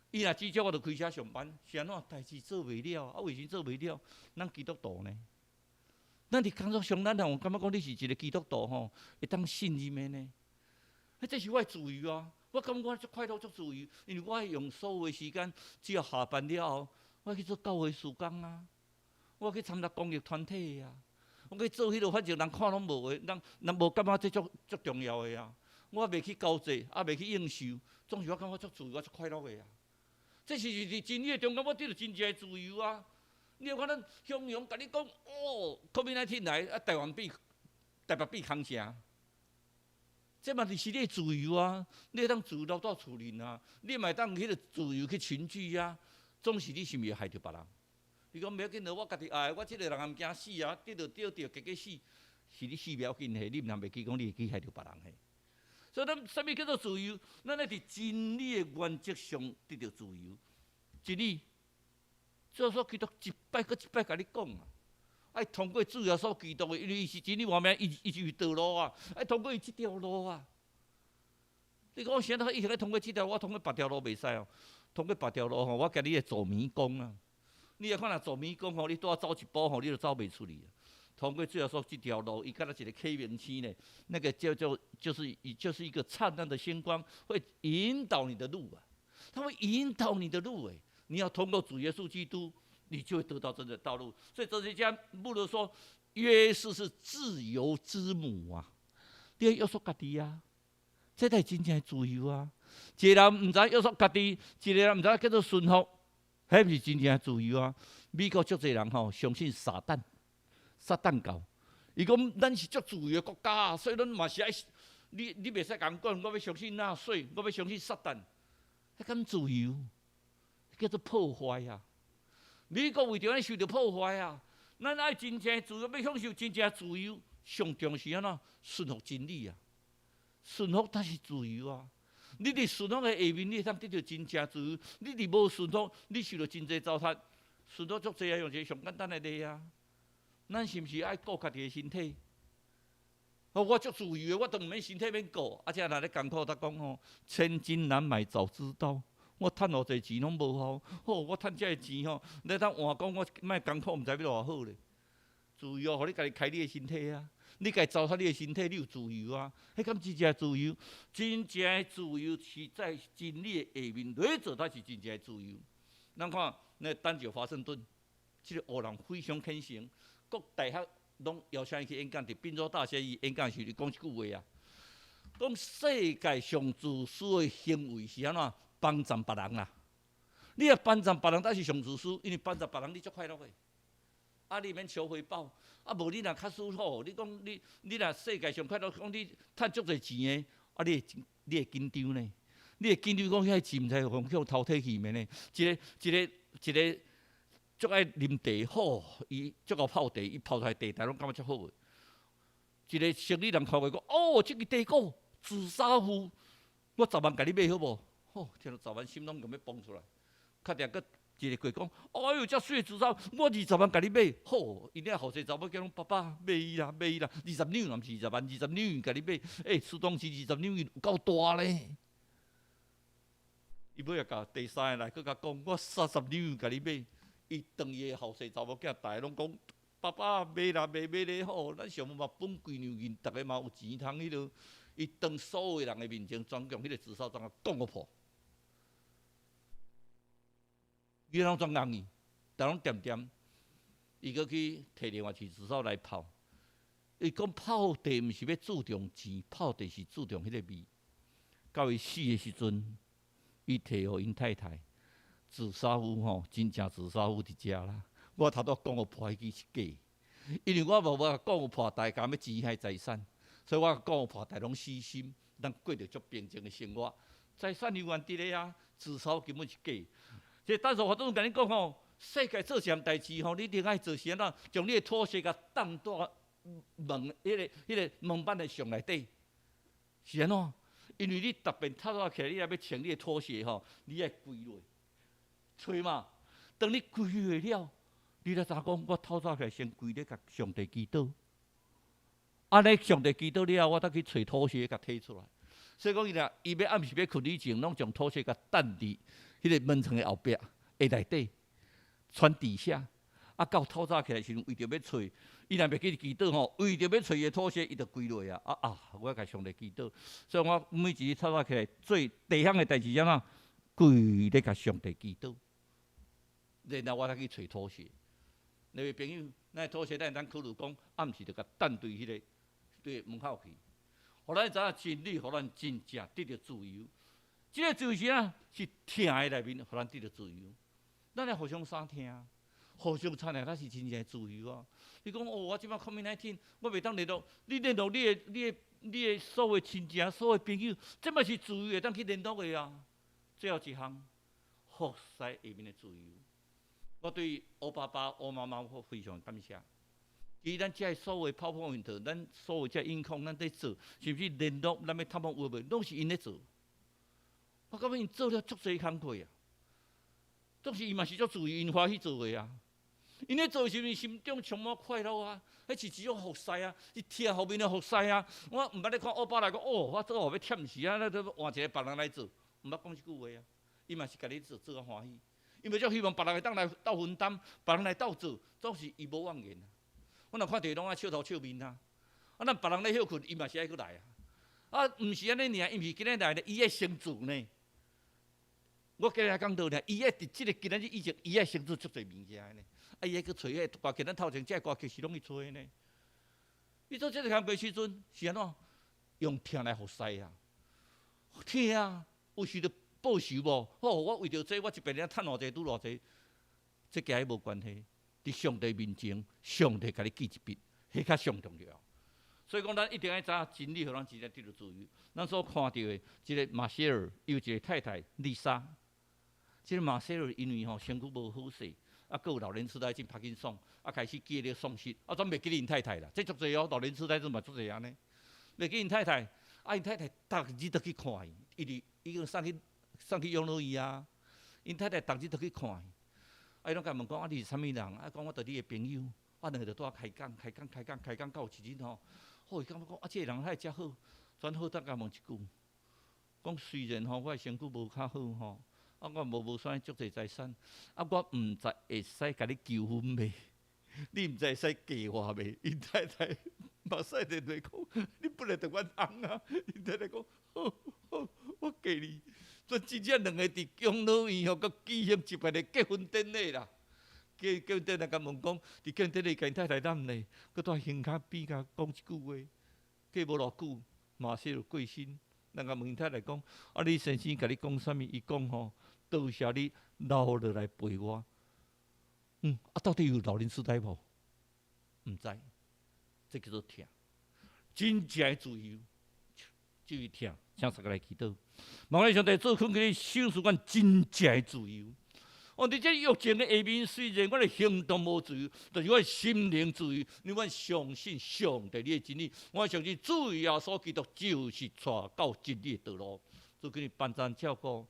伊若居家，我著开车上班。是安怎？代志做袂了，为啥做袂了？咱基督徒呢？咱伫工作上，咱有感觉讲你是一个基督徒吼，会当信任的呢？这是我的自由啊！我感觉我足快乐、足自由，因为我用所有的时间，只要下班了后，我去做教会事工啊，我去参加公益团体啊，我去做迄落，反正人看拢无的，人无感觉这足重要的啊。我袂去交际，也袂去应酬，总是我感觉足自由、足快乐的啊。这是真理的中间，我得到真正的自由啊！你有可能向阳甲你讲，哦，COVID-19来啊，台北比空城。这嘛是你的自由啊！你会当自由留到厝里啊！你嘛会当迄个自由去群聚啊！总是你是毋是害着别人？你讲袂要紧了，我家己爱，我即个人也毋惊死啊！跌着，加死，是你死袂要紧的，你毋通袂记讲你会去害着别人的。所以咱啥物叫做自由？咱咧伫真理的原则上得到自由。真理，主耶稣基督一摆搁一摆甲你讲啊！爱通过主耶稣基督的，因为伊是真理，外面伊是道路啊，爱通过伊即条路啊。你讲现在伊通过即条，我通过别条路袂使哦。通过别条路吼，我甲你会走迷宫啊。你若看若走迷宫吼，你拄仔走一步吼，你就走袂出去。通过主耶稣即条路，伊敢若一个启明器呢，那个就是一个灿烂的星光，会引导你的路啊。它会引导你的路诶，你要通过主耶稣基督。你就会得到真正的道路。所以哲学家穆勒说，约瑟是自由之母啊！你要约束家己啊，这才是真正的自由啊！一个人唔知约束家己，一个人唔知叫做顺服，迄不是真正的自由啊！美国足侪人吼相信撒旦教，伊讲咱是足自由的国家啊，所以咱嘛是爱你袂使讲我要相信纳粹，我要相信撒旦，迄敢自由？叫做破坏啊！美国为着咱受到破坏啊！咱爱真正自由，要享受真正自由，上重是安怎？顺服真理啊！顺服才是自由啊！你伫顺服的下面，你会当得到真正自由；你伫无顺服，你受到真济糟蹋。顺服足济啊，用一个上简单的例啊，咱是毋是爱顾家己的身体？我足自由的，我都毋免身体免顾，而且若咧艰苦，他讲吼，千金难买早知道。我趁偌济钱拢无效，我趁遮个钱吼，你当换讲我莫艰苦，毋知要偌好咧。自由，互你家己开你的身体啊！你家己糟蹋你的身体，你有自由啊！迄敢真正自由？真正的自由是在真理的下面来做，才是真正的自由。咱看那丹泽华盛顿，这个学人非常虔诚，各大学拢邀请伊去演讲。伫宾州大学伊演讲时，伊讲一句话啊，讲世界上自私的行为是安怎？帮助别人啦！你若帮助别人，才是上自私，因为帮助别人你足快乐的。啊，你免求回报，啊，无你若较舒服，你讲你若世界上快乐，讲你趁足侪钱的，啊，你会紧张呢？你会紧张讲遐钱毋知互偷摕去免呢？一个足爱啉茶好，伊足够泡茶，伊泡出来茶台拢感觉足好的。一个生理人看过讲，哦，这个茶果紫砂壶。我10万甲你买好无？吼，听到10万心拢咁要蹦出来，确定佫一个过讲，哎哟，遮水的自走，我20万甲你买，好，因遐后生查某叫拢爸爸买伊啦，买伊啦，20两也毋是20万，20两甲你买，苏当时20两有够大咧。伊尾也甲第三个来，佫甲讲，我30两甲你买。伊当伊个后生查某囝，逐个拢讲，爸爸买啦，买咧好，咱上嘛本贵牛银，逐个嘛有钱通迄落。伊当所有人个面前，专用迄个自首状啊讲个破。伊拢专硬伊，逐拢点点。伊佫去摕另外一自首来泡。伊讲泡茶毋是要注重钱，泡茶是注重迄个味。到伊死个时阵，伊摕互因太太。自杀夫吼，真正自杀夫伫遮啦。我头拄讲互破迄支是假，因为我无讲互破大家要钱还财产，所以我讲互破大拢死心，咱过着足平静的生活。财产有原伫咧啊，自杀根本是假。即当时我总甲你讲吼，世界做项代志吼，你一定爱做啥呐？将你的妥协甲放在门迄个门板的上内底，是安怎？因为你特别透早起来，你若要穿你的拖鞋吼，你爱跪落。吹嘛，当你跪落了，你才知讲，我透早起来先跪咧，甲上帝祈祷。安尼上帝祈祷了后，我再去找拖鞋，甲摕出来。所以讲伊要暗时要困以前，拢将拖鞋甲等伫迄个门窗的后壁下内底，穿底下。啊，到透早起来时，为着要找，伊若袂去祈祷吼，为着要找伊的拖鞋，伊就跪落啊！我甲上帝祈祷。所以我每一日透早起来做第项的代志，怎啊？跪咧甲上帝祈祷。然后我才去找拖鞋。两位朋友，咱拖鞋咱考虑讲，暗时就甲等对迄个门口去，互咱知影真理，互咱真正得到自由。即个自由是啊，是听的内面，互咱得到自由。咱来互相相听，互相参与，咱是真正自由啊！你讲哦，我即摆 COVID-19， 我袂当联络，你联络你的所有亲戚、所有朋友，这嘛是自由会当去联络的啊。最后一项，服侍下面的自由。我对欧爸爸、欧妈妈我非常感谢。其实咱遮所有泡泡运动，咱所有遮影控，咱在做，是不是联络咱要探访有无？拢是因咧做。我感觉因做了足侪工课啊，总是伊嘛是足自由，因欢喜做的啊。因咧做是毋是心中充满快乐啊？迄是一种服侍啊，是听后面的服侍啊。我毋捌咧看欧巴来讲，哦，我做后要忝死啊，咱都换一个别人来做，毋捌讲即句话啊。伊嘛是家己做，做啊欢喜。因为足希望别人会当来斗分担，别人来斗做，总是伊无妄言啊。我若看到拢爱笑头笑面啊，咱别人咧休困，伊嘛是爱过来啊。啊，毋是安尼尔，伊毋是今日来咧，伊爱先做呢。我今日讲到呢，伊爱伫即个今日以前，伊爱先做足侪物件呢。啊，伊爱去找迄歌曲，咱头前遮歌曲是拢伊做的呢。伊做即个工作时阵是安怎？用听来服侍啊，听啊，有时就。报酬无，好，我为着这，我一边咧趁偌济，拄偌济，这甲伊无关系。伫上帝面前，上帝甲你记一笔，迄较上重要。所以讲，咱一定要知影真理，互咱真正得到自由。咱所看到的，即个马歇尔有一个太太丽莎，即个马歇尔因为身躯无好势，啊，佮有老年痴呆症、帕金森，啊，开始记咧丧失，啊，全袂记因太太啦。这足侪哦，老年痴呆症嘛足侪安尼，袂记因太太，啊，因太太逐日都去看伊，伊个送去养老院啊，因太太逐日都去看伊。伊拢甲问讲，你是啥物人？啊，讲我着你的朋友，两个就拄开讲，到有一日吼，好，伊感觉讲，这个人还遮好，转好当甲问一句，讲虽然我的身躯无较好吼，啊，我无啥足侪财产，啊，我毋知会使甲你求婚袂？你毋知会使嫁我袂？因太太马上就来讲，你本来着阮翁啊，因太太讲，好，我嫁你。所以真正两个伫养老院吼，佮举行一摆个结婚典礼啦。结婚典礼甲问讲，伫结婚典礼，甲因太太揽咧，佮在胸骹边甲讲一句话。过无偌久，马上就过身。人甲问因太太讲，啊，你先生甲你讲啥物？伊讲吼，多谢你留落来陪我。啊，到底有老年痴呆无？毋知，这叫做听，真正的自由，就是听。请大家来祈祷，望咱上帝做肯给你享受阮真正的自由。哦，伫这疫情的下面，虽然我的行动无自由，但是我的心灵自由，因为我相信上帝你的真理，我相信主耶稣基督就是带到真理的道路。主给你班赞照顾。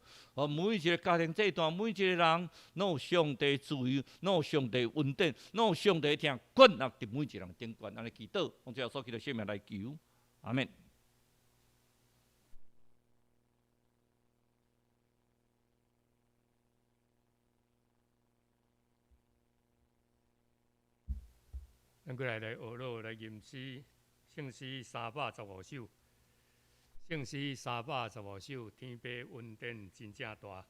每一个家庭这一段，每一个人，拢有上帝自由，拢有上帝恩典，拢有上帝听管啊，伫每一个人顶管，安尼祈祷，用这耶稣基督生命来求，阿免。咱过来学罗来吟诗，圣诗315首，圣诗315首，天父恩典真正大。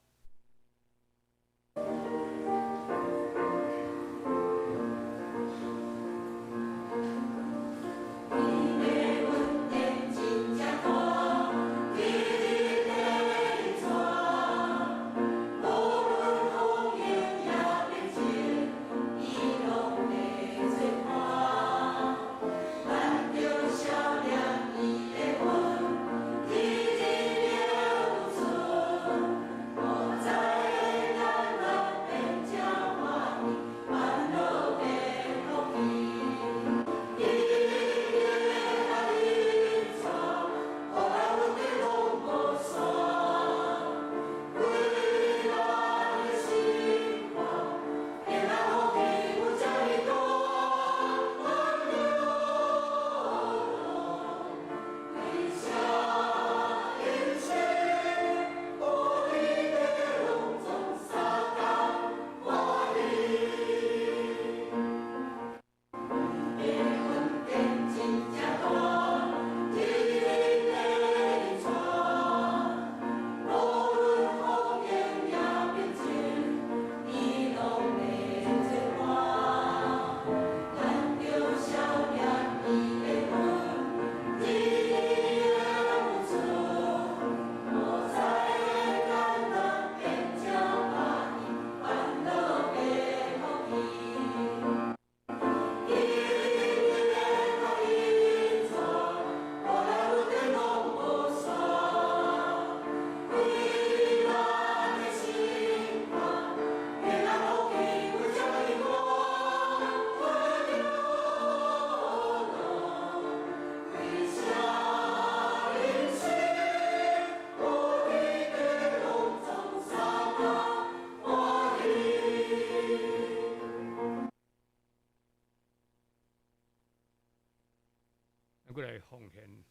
过来奉献，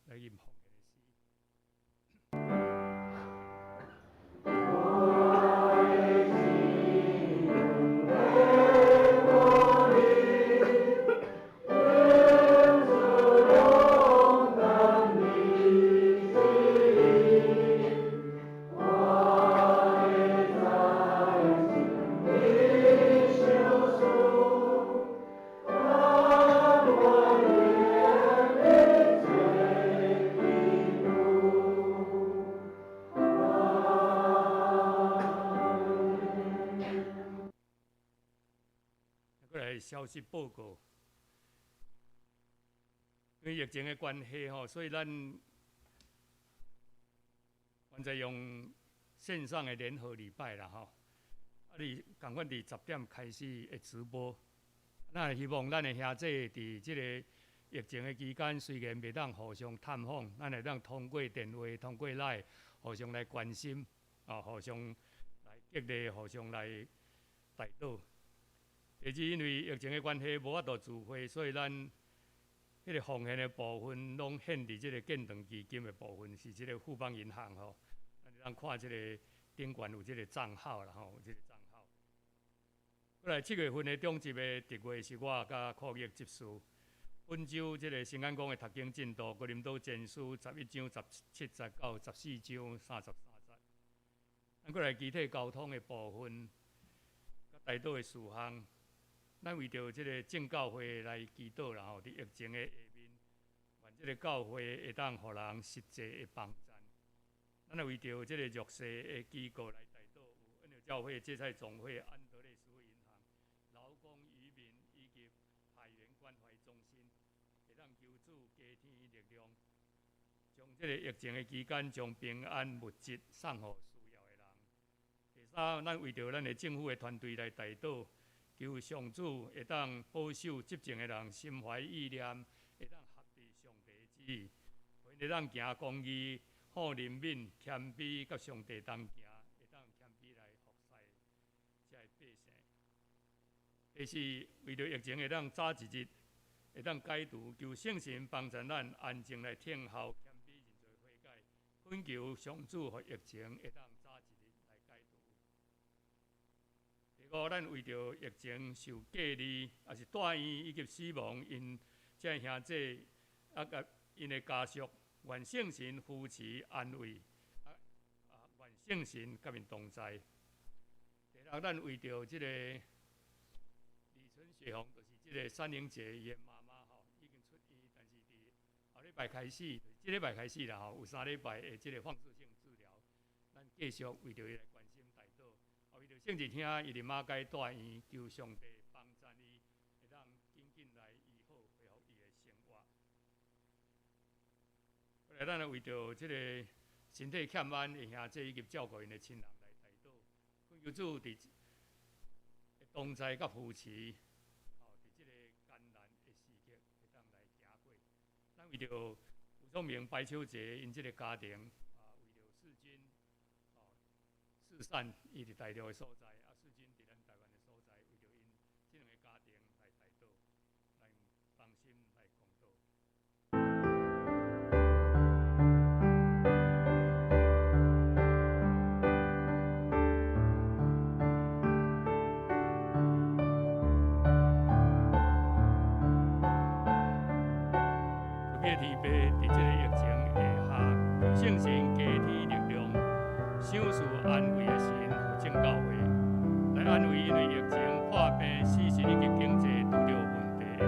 来吟奉献的诗。消息报告，因为疫情的关系吼，所以咱现在用线上的联合礼拜啦吼，你赶快伫10点开始的直播。咱希望咱的兄弟伫即个疫情的期间，虽然袂当互相探访，咱会当通过电话、通过来互相来关心，互相来激励，互相来带导。第二，因为疫情的关系，无法度聚会，所以咱迄个奉献的部分，拢献伫即个建堂基金的部分，是即个富邦银行吼。咱看即个顶悬有即个账号啦吼，有即个账号。过来7月份的中级的特会是我甲酷业执事。本周即个新安宫的读经进度，哥林多前书11章17、19、14章33节。咱过来具体交通的部分，甲带导的事项。咱为着即个正教会来祈祷啦吼，伫疫情的下面，愿即个教会会当互人实际的帮助。咱也为着即个弱势的机构来带导，有恩流教会、芥菜总会、安德烈实惠银行、劳工渔民以及海员关怀中心，会当求助加添力量，将即个疫情的期间，将平安物质送互需要的人。第三，咱为着咱的政府的团队来带导。求上主会当保守执政的人心怀意念，会当合乎上帝旨意，会当行公义、好怜悯、谦卑，甲上帝同行，会当谦卑来服侍遮个百姓。第四，为着疫情会当早一日，会当解除，求圣神帮助咱安静来听候，谦卑认罪悔改，恳求上主，互疫情会当早一日来解除。第五，咱为着疫情受隔离，也是住院以及死亡，因遮兄弟甲因的家属，愿圣神扶持安慰，愿圣神甲因同在。第六，咱为着即个李春雪红，就是即个三灵节伊的妈妈吼，已经出院，但是伫后礼拜开始，即礼拜开始啦吼，有3礼拜的即个放射性治疗，咱继续为着伊来关心代祷，为着圣子兄伊伫马街住院，求上帝帮助伊，会当紧紧来医好，恢复伊的生活。后来，咱为着即个身体欠安的兄弟以及照顾因的亲人来代祷，恳求主伫同在甲扶持，伫即个艰难的时刻会当来行过。咱为着吴宗明白秋节因即个家庭，为着世军，四散伊伫大陆的所在，世军伫咱台湾的所在，为着因即两个家庭来代祷，来放心来公道。天父伫即个疫情下，求圣神加添力量，赏赐安慰的神，互正教会来安慰因为疫情破病、死神以及经济拄着问题的人。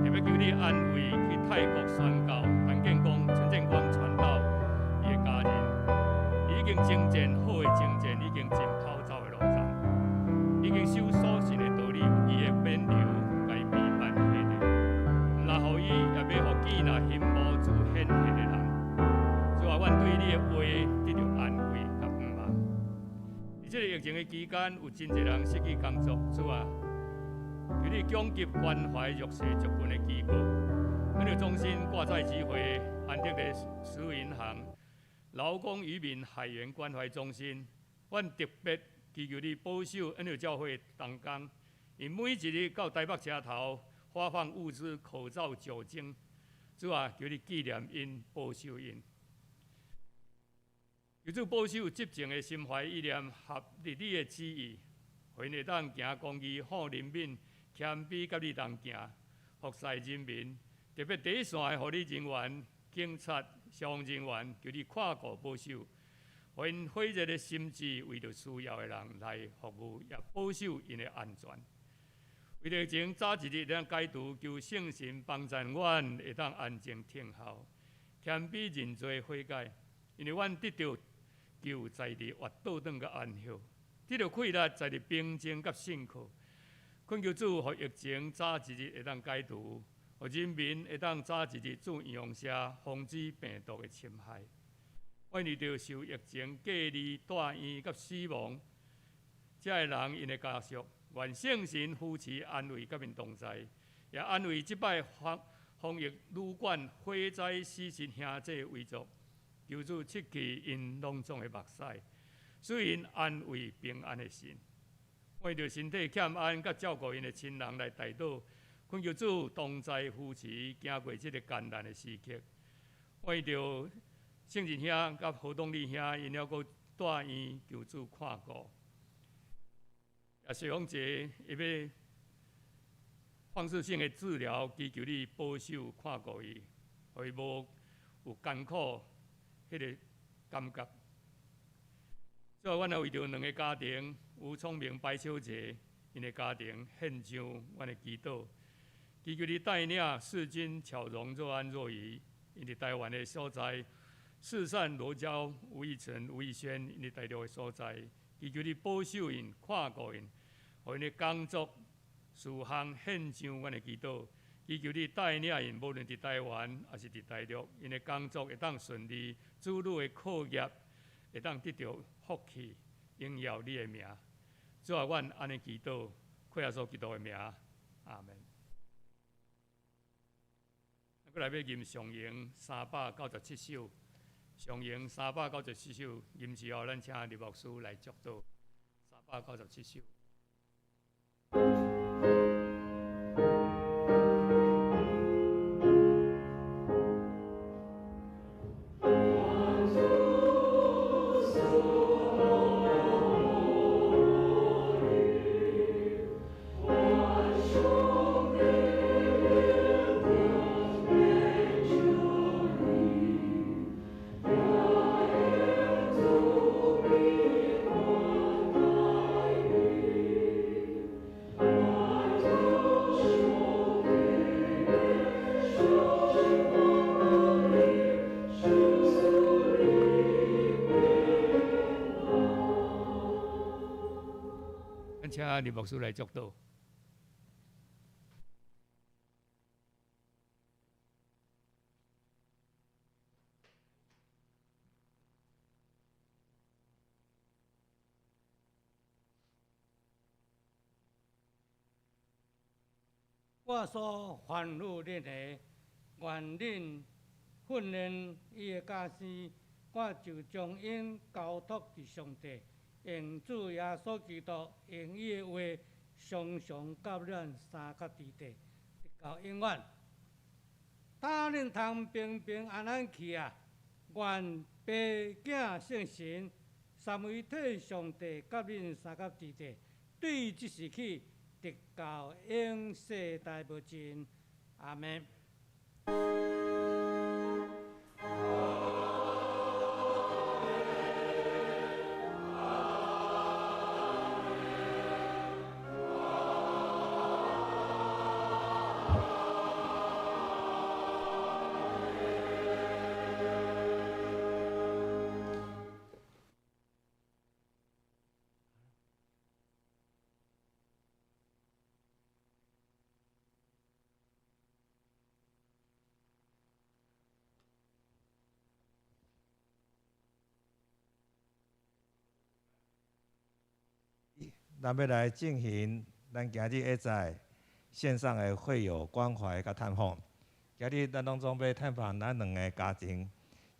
特别求你安慰去泰国宣教陈建光、陈建光传道伊的家人，已经征战好的征战，已经真跑走的路上，已经守所信的道理，有伊的免流，该避慢下的。那互伊也要互见那心无主显现的人，主啊，阮对你的话得到安慰甲毋茫。伫这个疫情的期间，有真侪人失去工作，主啊，求你降级关怀弱势族群的机构，阮着中心挂载机会，安德的私有银行、劳工渔民海员关怀中心，阮特别祈求你保守恩着教会同工，因每一日到台北车头。发放物资、口罩、酒精，主啊，求你纪念因、保守因。求主保守执政的心怀意念，合你的旨意，互因会当行公义、好人民、谦卑，甲你同行，服侍人民。特别第一线的护理人员、警察、消防人员，求你看顾保守，互因火热的心志，为着需要的人来服务，也保守因的安全。为了疫情早一日咱解除，求圣神帮助阮会当安静听候，谦卑认罪悔改，因为阮得到救在地活倒转甲安息，得到快乐在地平静甲信靠。恳求主，互疫情早一日会当解除，互人民会当早一日做阳社，防止病毒的侵害。阮为着受疫情隔离、住院甲死亡，遮个人因的家属。愿圣神扶持安慰甲因同在，也安慰即摆防疫旅馆火灾死神兄弟为族，求主切去因隆重的目屎，使因安慰平安的心。为着身体欠安，甲照顾因的亲人来代祷，恳求主同在扶持，行过即个艰难的时刻。为着圣人兄甲何东利兄，因了个住院，求主看顾。也小芳节伊要放射性的治疗，祈求你保守看顾伊，互伊无有艰苦迄个感觉。所以，阮也为着两个家庭，吴聪明、白小姐因的家庭献上阮的祈祷，祈求你带领世军、巧荣、若安、若仪因伫台湾的所在，四散罗娇、吴义成、吴义轩因伫大陆的所在，祈求你保守因、看顾因。互因的工作事项献上阮的祈祷，祈求你带领因，无论伫台湾还是伫大陆，因的工作会当顺利，子女的课业会当得到福气，荣耀你的名。主啊，阮安尼祈祷，靠耶稣基督的名，阿门。过来要吟上咏397首，上行397首，临时后咱请李牧师来祝祷397首。请李牧师来祝祷。我所烦恼恁的，愿恁训练伊的家生，我就将因交托伫上帝。用主耶稣基督用伊的话，常常甲咱三角之地，直到永远。他恁通平平安安去啊！愿爸囝圣神三位体上帝甲恁三角之地，对即时起，直到永世代无尽。阿门。咱要来进行咱今日下载线上的会友关怀甲探访。今日咱当中要探访咱两个家庭，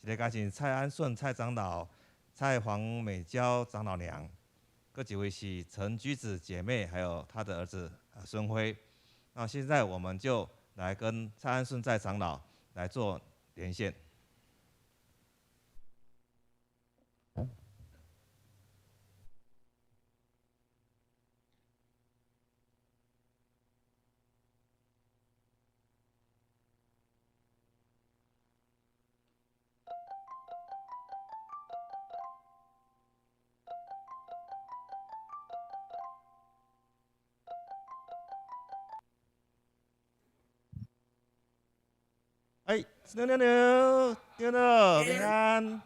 一个家庭蔡安顺蔡长老、蔡黄美娇长老娘，各几位是陈居子姐妹，还有她的儿子孙辉。那现在我们就来跟蔡安顺蔡长老来做连线。哎，牛牛牛，牛牛平安。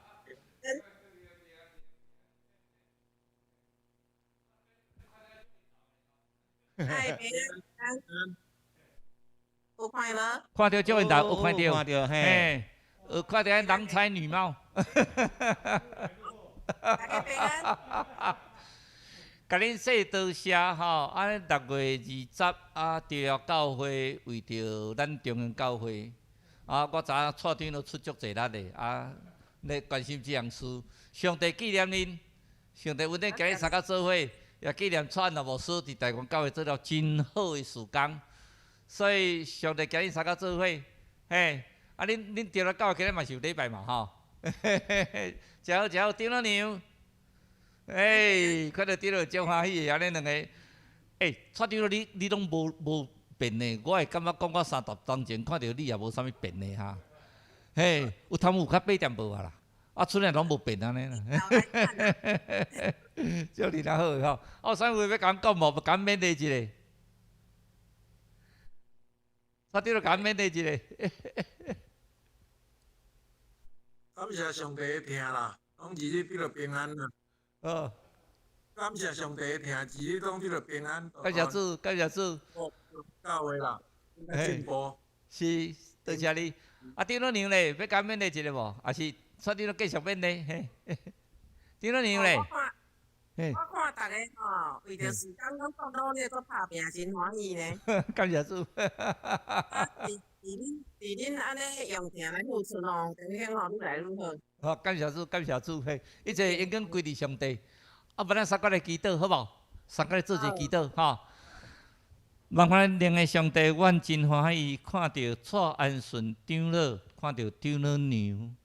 哎，平安，有看无？看到这位大有看到，看到嘿，嘿，有看到郎才女貌。大家平安。甲恁说多谢吼，啊，6月20啊，中央教会为着咱中央教会。啊，我知影蔡长都出足济力的，啊，咧关心这样事。上帝纪念恁，上帝稳定今日参加做伙，也纪念蔡老牧师伫台湾教会做了真好的事工。所以上帝今日参加做伙，嘿，啊，恁调了教会今日嘛是有礼拜嘛吼，真好真好，张老娘，看到张老真欢喜的，安尼两个，蔡长你拢无变的，我会感觉讲我3-10当前看到你也无啥物变的哈，嘿，有他们有较8点无啊啦，啊，剩下拢无变安尼啦，祝你较好吼，有啥话要甲讲无？甲勉励一下，蔡长甲勉励一下，感谢上帝的听啦，拢日日得着平安啦。哦，感谢上帝的听，日日拢得着平安。感谢主，感谢主。教会啦，进步。是，多谢你。啊，张老娘咧，要甲勉励一下无？还是蔡长继续勉励？嘿，张老娘咧，我看嘿，我看大家吼，为着时间拢足努力，做拍拼，真欢喜呢。感谢主。啊，伫恁安尼用心来付出哦，感觉吼愈来愈好。好，感谢主，感谢主，嘿，一切应该归伫上帝。啊，不然三个来祈祷，好不好？三个来做一个祈祷，哈。万般灵的上帝，阮真欢喜看到蔡安顺长老，看到长老娘，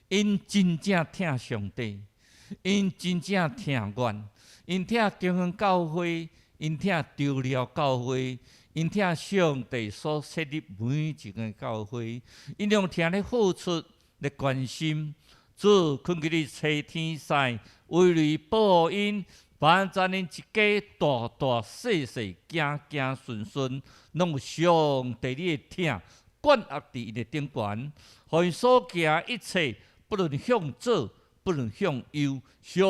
因真正疼上帝，因真正疼阮，因疼中央教会，因疼除了教会，因疼上帝所设立每一个教会，因用疼咧付出咧关心。主困起哩找天使，为你保护因，帮助因一家大大细细、行行顺顺，拢有上帝你的疼，管压伫因的顶悬，互因所行一切，不论向左，不论向右，上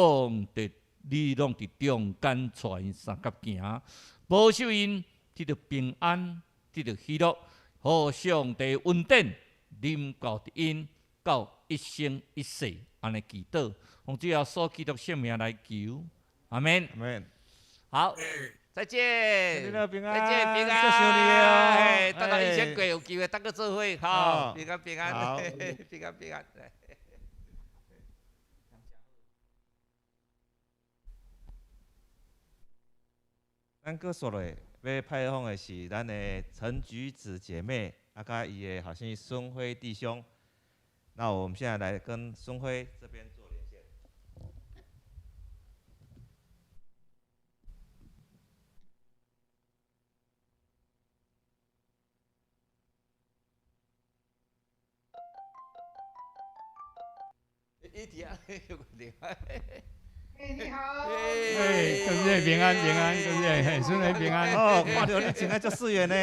帝你拢伫中间带因三角行，保守因得到平安，得到喜乐，互上帝恩典临到伫因。到一生一世，安尼祈祷，用主要所基督圣名来求，阿门。阿门。好，再见，祝你平安，再见，平安，祝寿你哦哎，等到以前过有机会，大家做伙，好，平安平安，好平安平安。咱搁说落要派访的是咱的陈菊子姐妹，甲伊的后生孙辉弟兄。那我们现在来跟孙辉这边做连线。一提啊，有个电话。你好。哎，感谢平安平安，感谢嘿，孙辉平安。哦，看到你真个足水的呢。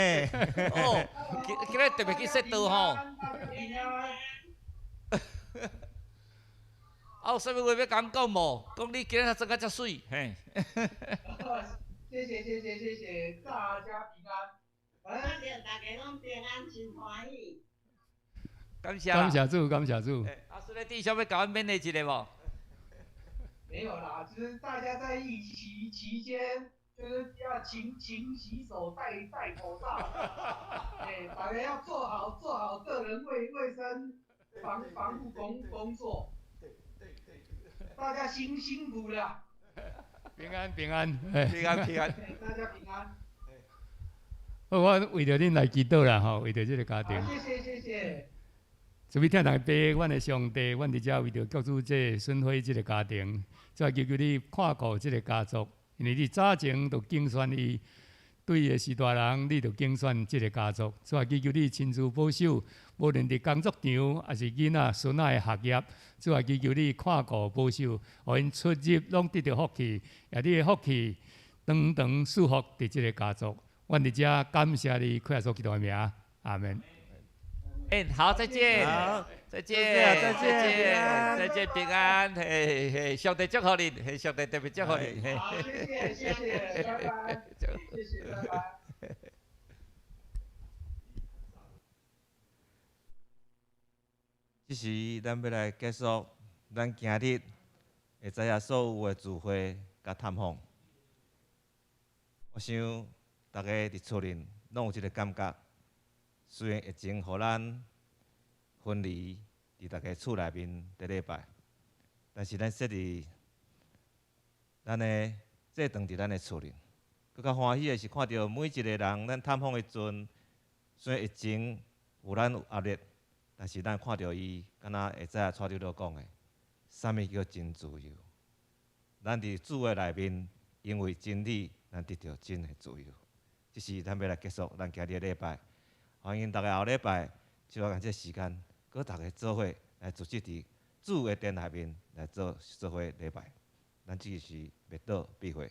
哦，今日特别去洗澡吼。啊，有啥物话要甲阮讲无？讲你今日真个遮水，嘿。谢谢，大家平安。反正大家拢平安，真欢喜。感谢。感谢主，感谢主。啊，孙个弟兄要甲阮勉励一下无？没有啦，就是大家在疫情期间，就是要勤洗手、戴口罩。哎，大家要做好个人卫生防护工作。大家辛苦了。平安平安，平安平安。大家平安。好，我为着恁来祈祷啦吼，为着这个家庭。谢谢。准备听大家，阮的上帝，阮伫遮为着救主这孙辉这个家庭，再求求你看顾这个家族，因为你早前就竞选伊，对伊的是大人，你就竞选这个家族，再求求你亲自保守，无论伫工作场还是囡仔孙仔的学业，再求求你看顾保守，互因出入拢得到福气，也你的福气长长祝福伫这个家族。阮伫遮感谢你，快速基督的名，阿门。哎，好，再见，好，再见，再见，平安，嘿嘿，上帝祝福你，嘿，上帝特别祝福你，嘿。好，谢谢，拜拜。谢谢，拜拜。这时咱要来结束咱今日会知影所有的聚会甲探访。我想大家伫厝里拢有一个感觉。虽然疫情互咱分离伫大家厝内面伫礼拜，但是咱设伫咱的这顿伫咱的厝里，更较欢喜的是看到每一个人咱探访的阵，虽然疫情有咱有压力，但是咱看到伊，敢若会知影蔡长老讲的，啥物叫真自由？咱伫主的内面，因为真理，咱得到真的自由。这是咱要来结束咱今日的礼拜。欢迎大家后礼拜就要按这时间，搁大家做伙来组织伫主的殿内面来做伙礼拜。咱这是灭道闭会。